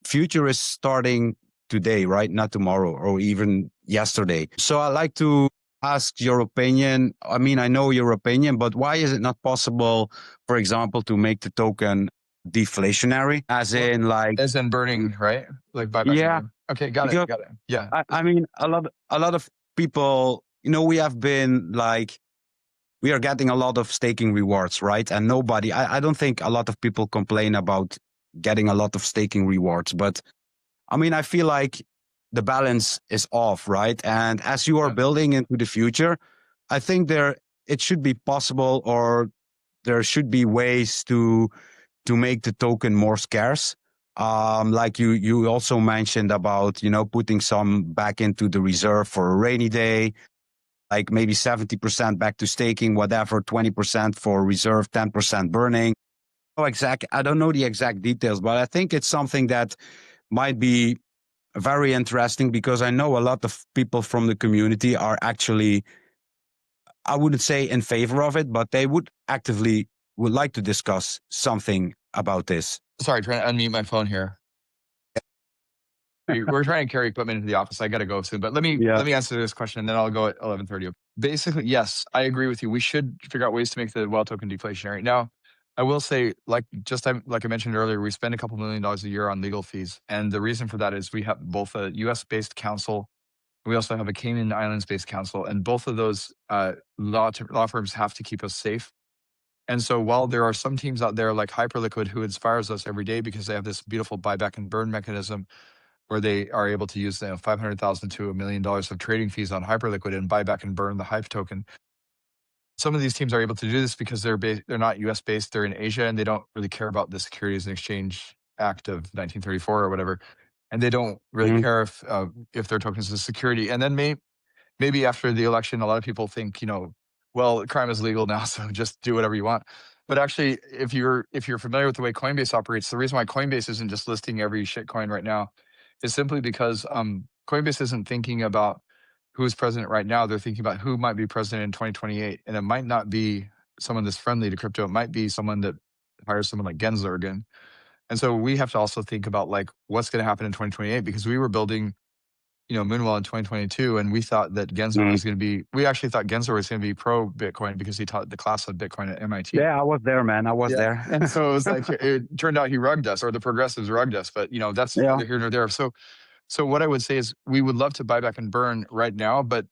future is starting today, right? Not tomorrow or even yesterday. So I'd like to ask your opinion. I know your opinion, but why is it not possible, for example, to make the token deflationary, as in burning, right? Like buyback. Yeah. Okay, got it. Yeah. A lot of people, we have been like, we are getting a lot of staking rewards, right? And I don't think a lot of people complain about getting a lot of staking rewards, but I feel like the balance is off, right? And as you are building into the future, I think it should be possible, or there should be ways to make the token more scarce. Like you also mentioned about, putting some back into the reserve for a rainy day, like maybe 70% back to staking, whatever, 20% for reserve, 10% burning. I don't know the exact details, but I think it's something that might be very interesting, because I know a lot of people from the community are actually, I wouldn't say in favor of it, but they would like to discuss something about this. Sorry, trying to unmute my phone here. We're trying to carry equipment into the office. I got to go soon, but let me answer this question, and then I'll go at 11:30. Basically, yes, I agree with you. We should figure out ways to make the Well token deflationary. Now, I will say, like I mentioned earlier, we spend a couple $1 million a year on legal fees, and the reason for that is we have both a U.S.-based counsel. We also have a Cayman Islands-based counsel, and both of those law firms have to keep us safe. And so while there are some teams out there like Hyperliquid who inspires us every day because they have this beautiful buyback and burn mechanism where they are able to use $500,000 to $1 million of trading fees on Hyperliquid and buy back and burn the Hype token. Some of these teams are able to do this because they're not US based, they're in Asia, and they don't really care about the Securities and Exchange Act of 1934 or whatever. And they don't really care if their tokens is security. And then maybe after the election, a lot of people think, well, crime is legal now, so just do whatever you want. But actually, if you're familiar with the way Coinbase operates, the reason why Coinbase isn't just listing every shitcoin right now is simply because Coinbase isn't thinking about who's president right now. They're thinking about who might be president in 2028, and it might not be someone that's friendly to crypto. It might be someone that hires someone like Gensler again. And so we have to also think about like what's going to happen in 2028 because we were building Moonwell in 2022, and we thought that Gensler was going to be. We actually thought Gensler was going to be pro Bitcoin because he taught the class on Bitcoin at MIT. Yeah, I was there, man. I was there. And so it was like it turned out he rugged us, or the progressives rugged us. But that's Yeah. neither here nor there. So what I would say is we would love to buy back and burn right now, but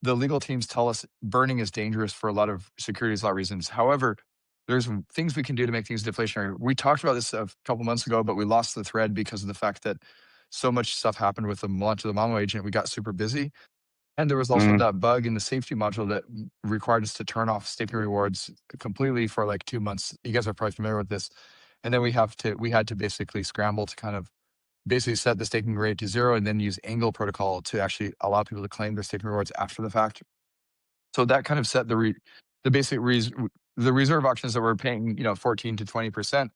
the legal teams tell us burning is dangerous for a lot of securities law reasons. However, there's things we can do to make things deflationary. We talked about this a couple months ago, but we lost the thread because of the fact that so much stuff happened with the launch of the Mono agent. We got super busy. And there was also that bug in the safety module that required us to turn off staking rewards completely for like 2 months. You guys are probably familiar with this. And then we had to basically scramble to kind of basically set the staking rate to 0 and then use Angle protocol to actually allow people to claim their staking rewards after the fact. So that kind of set the reserve auctions that were paying 14 to 20%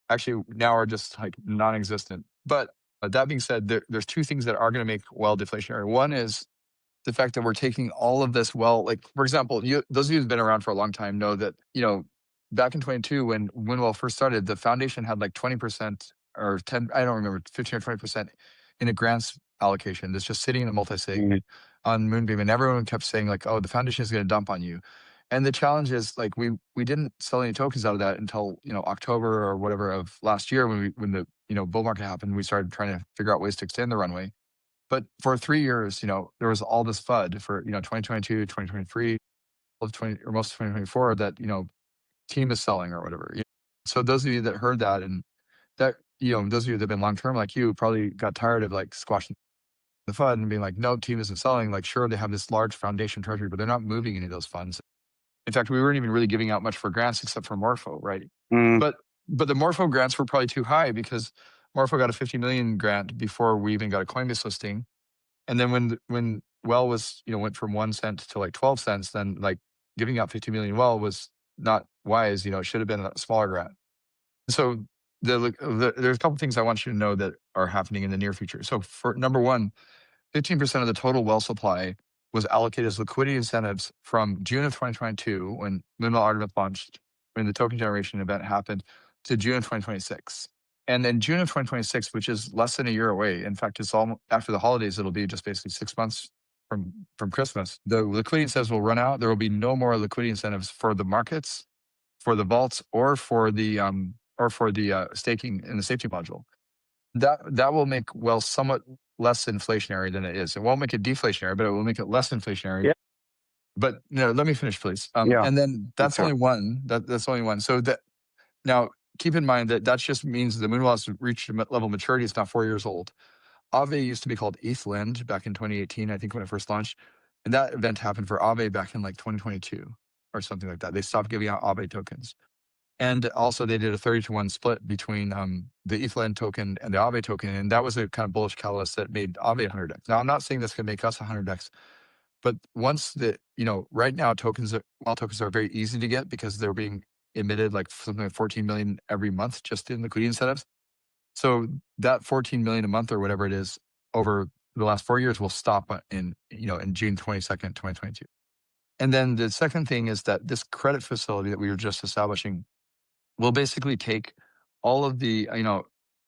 actually now are just like non-existent. But that being said, there's two things that are going to make well deflationary. One is the fact that we're taking all of this like for example, those of you who've been around for a long time know that back in 22 when Moonwell first started, the foundation had like 20% or 10, I don't remember, 15 or 20% in a grants allocation that's just sitting in a multi-sig on Moonbeam, and everyone kept saying like, oh, the foundation is going to dump on you. And the challenge is like we didn't sell any tokens out of that until October or whatever of last year when the bull market happened. We started trying to figure out ways to extend the runway. But for 3 years, there was all this FUD for 2022, 2023, all of 20 or most of 2024 that team is selling or whatever. So those of you that heard that and that those of you that have been long term like you probably got tired of like squashing the FUD and being like, no, team isn't selling. Like, sure, they have this large foundation treasury, but they're not moving any of those funds. In fact, we weren't even really giving out much for grants except for Morpho, right? But the Morpho grants were probably too high because Morpho got a 50 million grant before we even got a Coinbase listing. And then when Well was, went from 1 cent to like 12 cents, then like giving out 50 million Well was not wise. It should have been a smaller grant. So there's a couple things I want you to know that are happening in the near future. So for number one, 15% of the total Well supply was allocated as liquidity incentives from June of 2022 when Moonwell Artemis launched, when the token generation event happened, to June of 2026. And then June of 2026, which is less than a year away. In fact, it's all after the holidays. It'll be just basically 6 months from Christmas. The liquidity incentives will run out. There will be no more liquidity incentives for the markets, for the vaults, or for the staking in the safety module. That will make Well somewhat less inflationary than it is. It won't make it deflationary, but it will make it less inflationary. Yeah. But let me finish, please. Yeah. And then that's Sure. only one. That's only one. So that now keep in mind that just means the Moonwell has reached a level of maturity. It's now 4 years old. Aave used to be called ETHLend back in 2018, I think, when it first launched. And that event happened for Aave back in like 2022 or something like that. They stopped giving out Aave tokens. And also they did a 30-to-1 split between the ETHLend token and the Aave token. And that was a kind of bullish catalyst that made Aave 100x. Now, I'm not saying this can make us 100x, but once right now Well tokens are very easy to get because they're being emitted like something like 14 million every month just in liquidity incentives. So that 14 million a month or whatever it is over the last 4 years will stop in June 22nd, 2022. And then the second thing is that this credit facility that we were just establishing will basically take all of the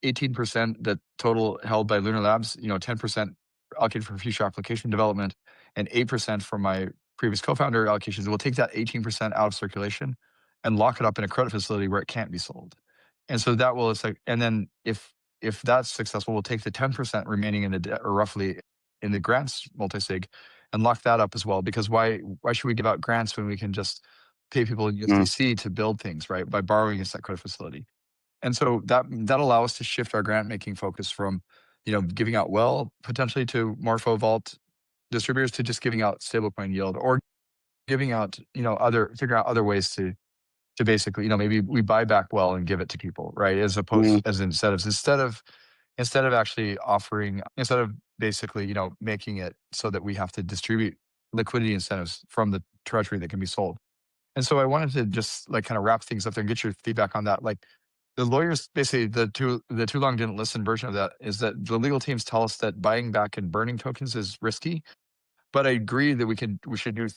18% that total held by Lunar Labs, 10% allocated for future application development, and 8% from my previous co-founder allocations. We'll take that 18% out of circulation and lock it up in a credit facility where it can't be sold. And so that will, and then if that's successful, we'll take the 10% remaining in the debt, or roughly in the grants multisig, and lock that up as well. Because why should we give out grants when we can just pay people in USDC to build things, right? By borrowing against that credit facility. And so that'll allow us to shift our grant making focus from, giving out Well potentially to Morpho Vault distributors to just giving out stablecoin yield, or giving out, figuring out other ways to basically, maybe we buy back Well and give it to people, right? As opposed as incentives, instead of actually offering, instead of basically, making it so that we have to distribute liquidity incentives from the treasury that can be sold. And so I wanted to just like kind of wrap things up there and get your feedback on that. Like the lawyers, basically the too long didn't listen version of that is that the legal teams tell us that buying back and burning tokens is risky. But I agree that we can do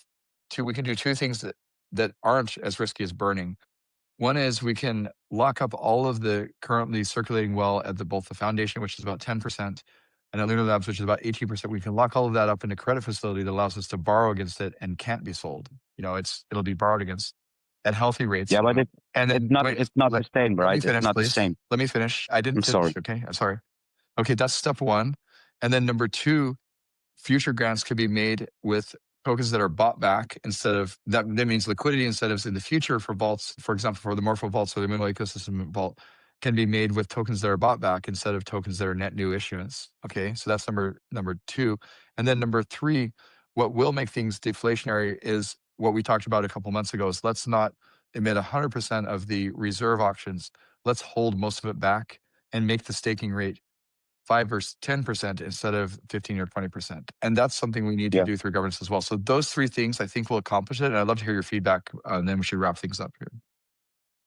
two things that aren't as risky as burning. One is we can lock up all of the currently circulating well at both the foundation, which is about 10%, and at Lunar Labs, which is about 18%. We can lock all of that up in a credit facility that allows us to borrow against it and can't be sold. It'll be borrowed against at healthy rates. Yeah, but and then it's not the same, let me right? It's finish, not the please. same. Let me finish. I didn't I'm finish. sorry. Okay, I'm sorry. Okay, that's step one. And then number two, future grants could be made with tokens that are bought back instead of that. That means liquidity incentives in the future for vaults, for example, for the Morpho vaults or the Moonwell ecosystem vault can be made with tokens that are bought back instead of tokens that are net new issuance. Okay, so that's number two. And then number three, what will make things deflationary is what we talked about a couple months ago is let's not emit 100% of the reserve auctions. Let's hold most of it back and make the staking rate 5 or 10% instead of 15 or 20%. And that's something we need to do through governance as well. So those three things I think will accomplish it. And I'd love to hear your feedback. And then we should wrap things up here.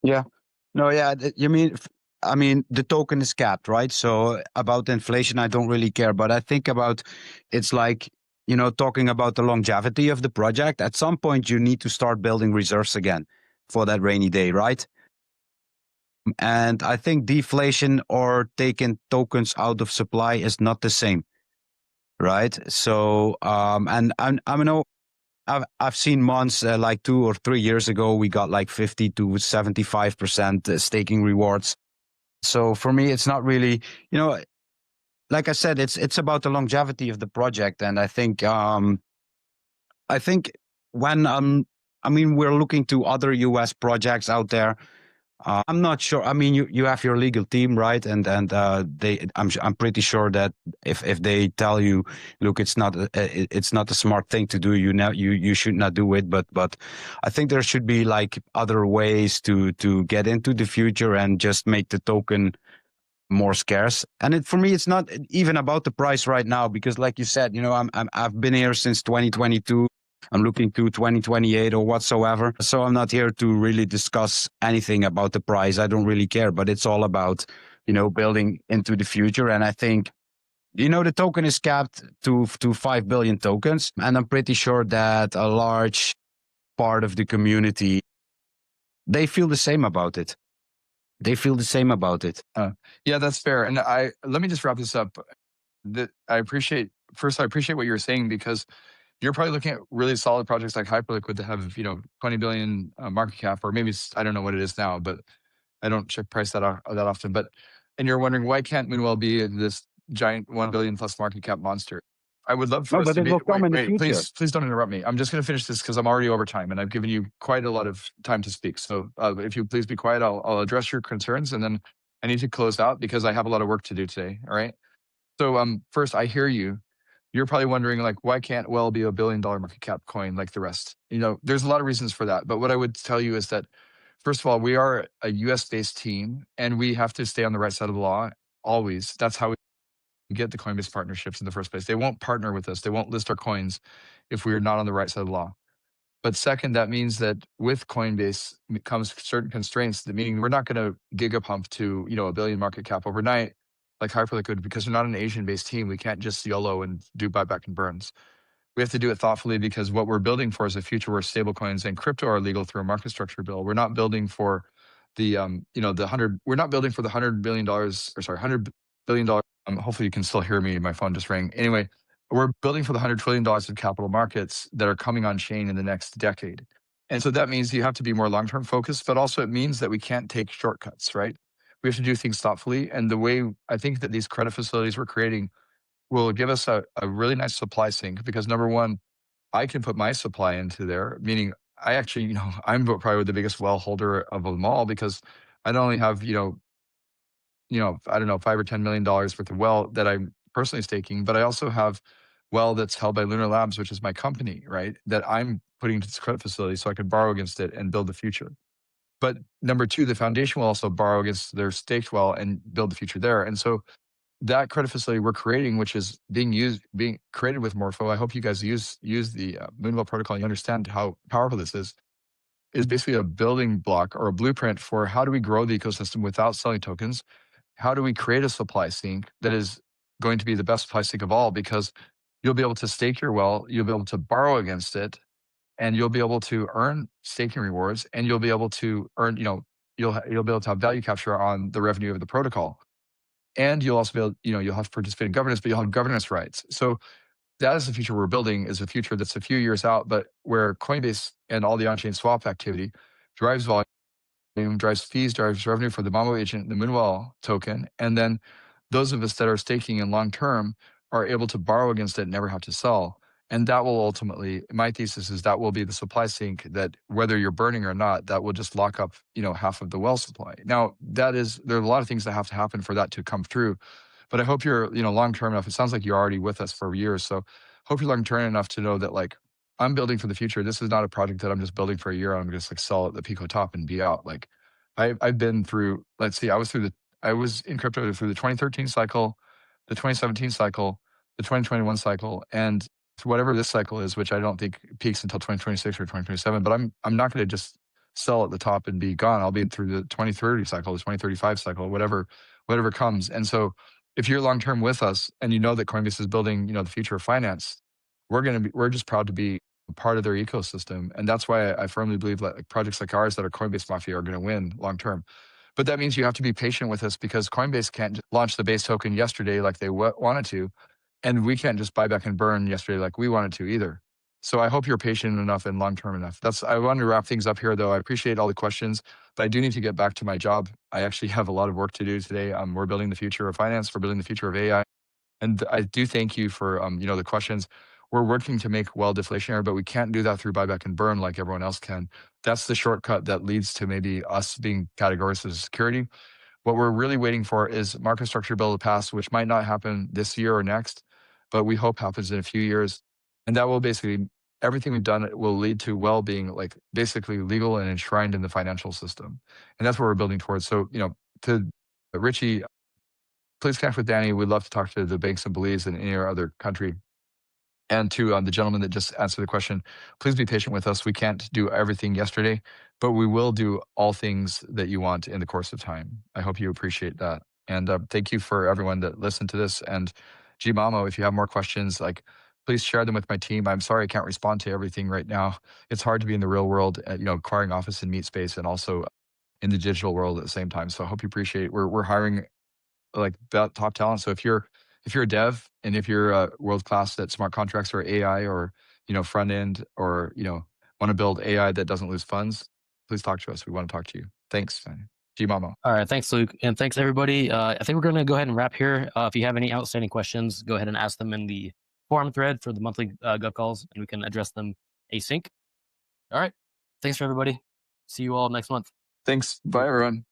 Yeah. No, yeah. I mean, the token is capped, right? So about inflation, I don't really care. But I think about it's like, talking about the longevity of the project. At some point, you need to start building reserves again for that rainy day, right? And I think deflation or taking tokens out of supply is not the same, right? So, and I know I've seen months like 2 or 3 years ago, we got like 50 to 75% staking rewards. So for me, it's not really, like I said, it's about the longevity of the project, and I think when we're looking to other US projects out there. I'm not sure. I mean, you have your legal team, right? And I'm pretty sure that if they tell you, look, it's not a smart thing to do, you should not do it. But I think there should be like other ways to get into the future and just make the token more scarce. And for me, it's not even about the price right now, because like you said, I've been here since 2022. I'm looking to 2028 or whatsoever. So I'm not here to really discuss anything about the price. I don't really care, but it's all about, building into the future. And I think, the token is capped to 5 billion tokens. And I'm pretty sure that a large part of the community, they feel the same about it. Yeah, that's fair. And let me just wrap this up. I appreciate what you're saying, because you're probably looking at really solid projects like Hyperliquid that have 20 billion market cap, or maybe I don't know what it is now, but I don't check price that often. And you're wondering, why can't Moonwell be this giant 1 billion plus market cap monster? I would love for us to be. Wait, please don't interrupt me. I'm just going to finish this because I'm already over time and I've given you quite a lot of time to speak. So if you please be quiet, I'll address your concerns, and then I need to close out because I have a lot of work to do today. All right. So first, I hear you. You're probably wondering, like, why can't Well be a $1 billion market cap coin like the rest? There's a lot of reasons for that. But what I would tell you is that, first of all, we are a US based team and we have to stay on the right side of the law always. That's how we get the Coinbase partnerships in the first place. They won't partner with us. They won't list our coins if we are not on the right side of the law. But second, that means that with Coinbase comes certain constraints, meaning we're not going to gigapump to, a billion market cap overnight like Hyperliquid, because we're not an Asian-based team. We can't just YOLO and do buyback and burns. We have to do it thoughtfully, because what we're building for is a future where stablecoins and crypto are legal through a market structure bill. We're not building for the, we're not building for the $100 billion, $100 billion. Hopefully you can still hear me. My phone just rang. Anyway, we're building for the $100 trillion of capital markets that are coming on chain in the next decade. And so that means you have to be more long-term focused, but also it means that we can't take shortcuts, right? We have to do things thoughtfully. And the way I think that these credit facilities we're creating will give us a really nice supply sink, because number one, I can put my supply into there, meaning I actually, I'm probably the biggest well holder of them all, because I not only have, I don't know, $5 or $10 million worth of well that I'm personally staking, but I also have well that's held by Lunar Labs, which is my company, right? That I'm putting into this credit facility so I can borrow against it and build the future. But number two, the foundation will also borrow against their staked well and build the future there. And so that credit facility we're creating, which is being created with Morpho, I hope you guys use the Moonwell protocol. You understand how powerful this is basically a building block or a blueprint for how do we grow the ecosystem without selling tokens? How do we create a supply sink that is going to be the best supply sink of all? Because you'll be able to stake your well, you'll be able to borrow against it, and you'll be able to earn staking rewards, and you'll be able to earn, you'll be able to have value capture on the revenue of the protocol. And you'll also be able, you'll have to participate in governance, but you'll have governance rights. So that is the future we're building, is a future that's a few years out, but where Coinbase and all the on-chain swap activity drives volume, drives fees, drives revenue for the Mambo agent, the Moonwell token. And then those of us that are staking in long term are able to borrow against it and never have to sell. And that will ultimately, my thesis is that will be the supply sink that whether you're burning or not, that will just lock up, half of the well supply. Now, there are a lot of things that have to happen for that to come through. But I hope you're, long term enough. It sounds like you're already with us for years. So hope you're long term enough to know that like I'm building for the future. This is not a project that I'm just building for a year. I'm just like sell at the Pico top and be out. Like I've been through, let's see, I was in crypto through the 2013 cycle, the 2017 cycle, the 2021 cycle, and whatever this cycle is, which I don't think peaks until 2026 or 2027. But I'm not going to just sell at the top and be gone. I'll be through the 2030 cycle, the 2035 cycle, whatever comes. And so if you're long term with us and you know that Coinbase is building, the future of finance, we're just proud to be part of their ecosystem. And that's why I firmly believe that like projects like ours that are Coinbase Mafia are going to win long term. But that means you have to be patient with us because Coinbase can't just launch the base token yesterday like they wanted to. And we can't just buy back and burn yesterday like we wanted to either. So I hope you're patient enough and long term enough. I want to wrap things up here though. I appreciate all the questions, but I do need to get back to my job. I actually have a lot of work to do today. We're building the future of finance. We're building the future of AI. And I do thank you for the questions. We're working to make well deflationary, but we can't do that through buyback and burn like everyone else can. That's the shortcut that leads to maybe us being categorized as security. What we're really waiting for is market structure bill to pass, which might not happen this year or next, but we hope happens in a few years. And that will basically, everything we've done will lead to well being like basically legal and enshrined in the financial system. And that's what we're building towards. So, to Richie, please connect with Danny. We'd love to talk to the banks and Belize and any other country. And to the gentleman that just answered the question, please be patient with us. We can't do everything yesterday, but we will do all things that you want in the course of time. I hope you appreciate that. And thank you for everyone that listened to this. And Gmamo, if you have more questions, like please share them with my team. I'm sorry I can't respond to everything right now. It's hard to be in the real world, acquiring office and meet space, and also in the digital world at the same time. So I hope you appreciate. We're hiring like top talent. So if you're a dev and if you're world class at smart contracts or AI or front end or want to build AI that doesn't lose funds, please talk to us. We want to talk to you. Thanks, Gmamo. All right, thanks, Luke, and thanks everybody. I think we're going to go ahead and wrap here. If you have any outstanding questions, go ahead and ask them in the forum thread for the monthly Gov calls, and we can address them async. All right, thanks for everybody. See you all next month. Thanks. Bye, everyone.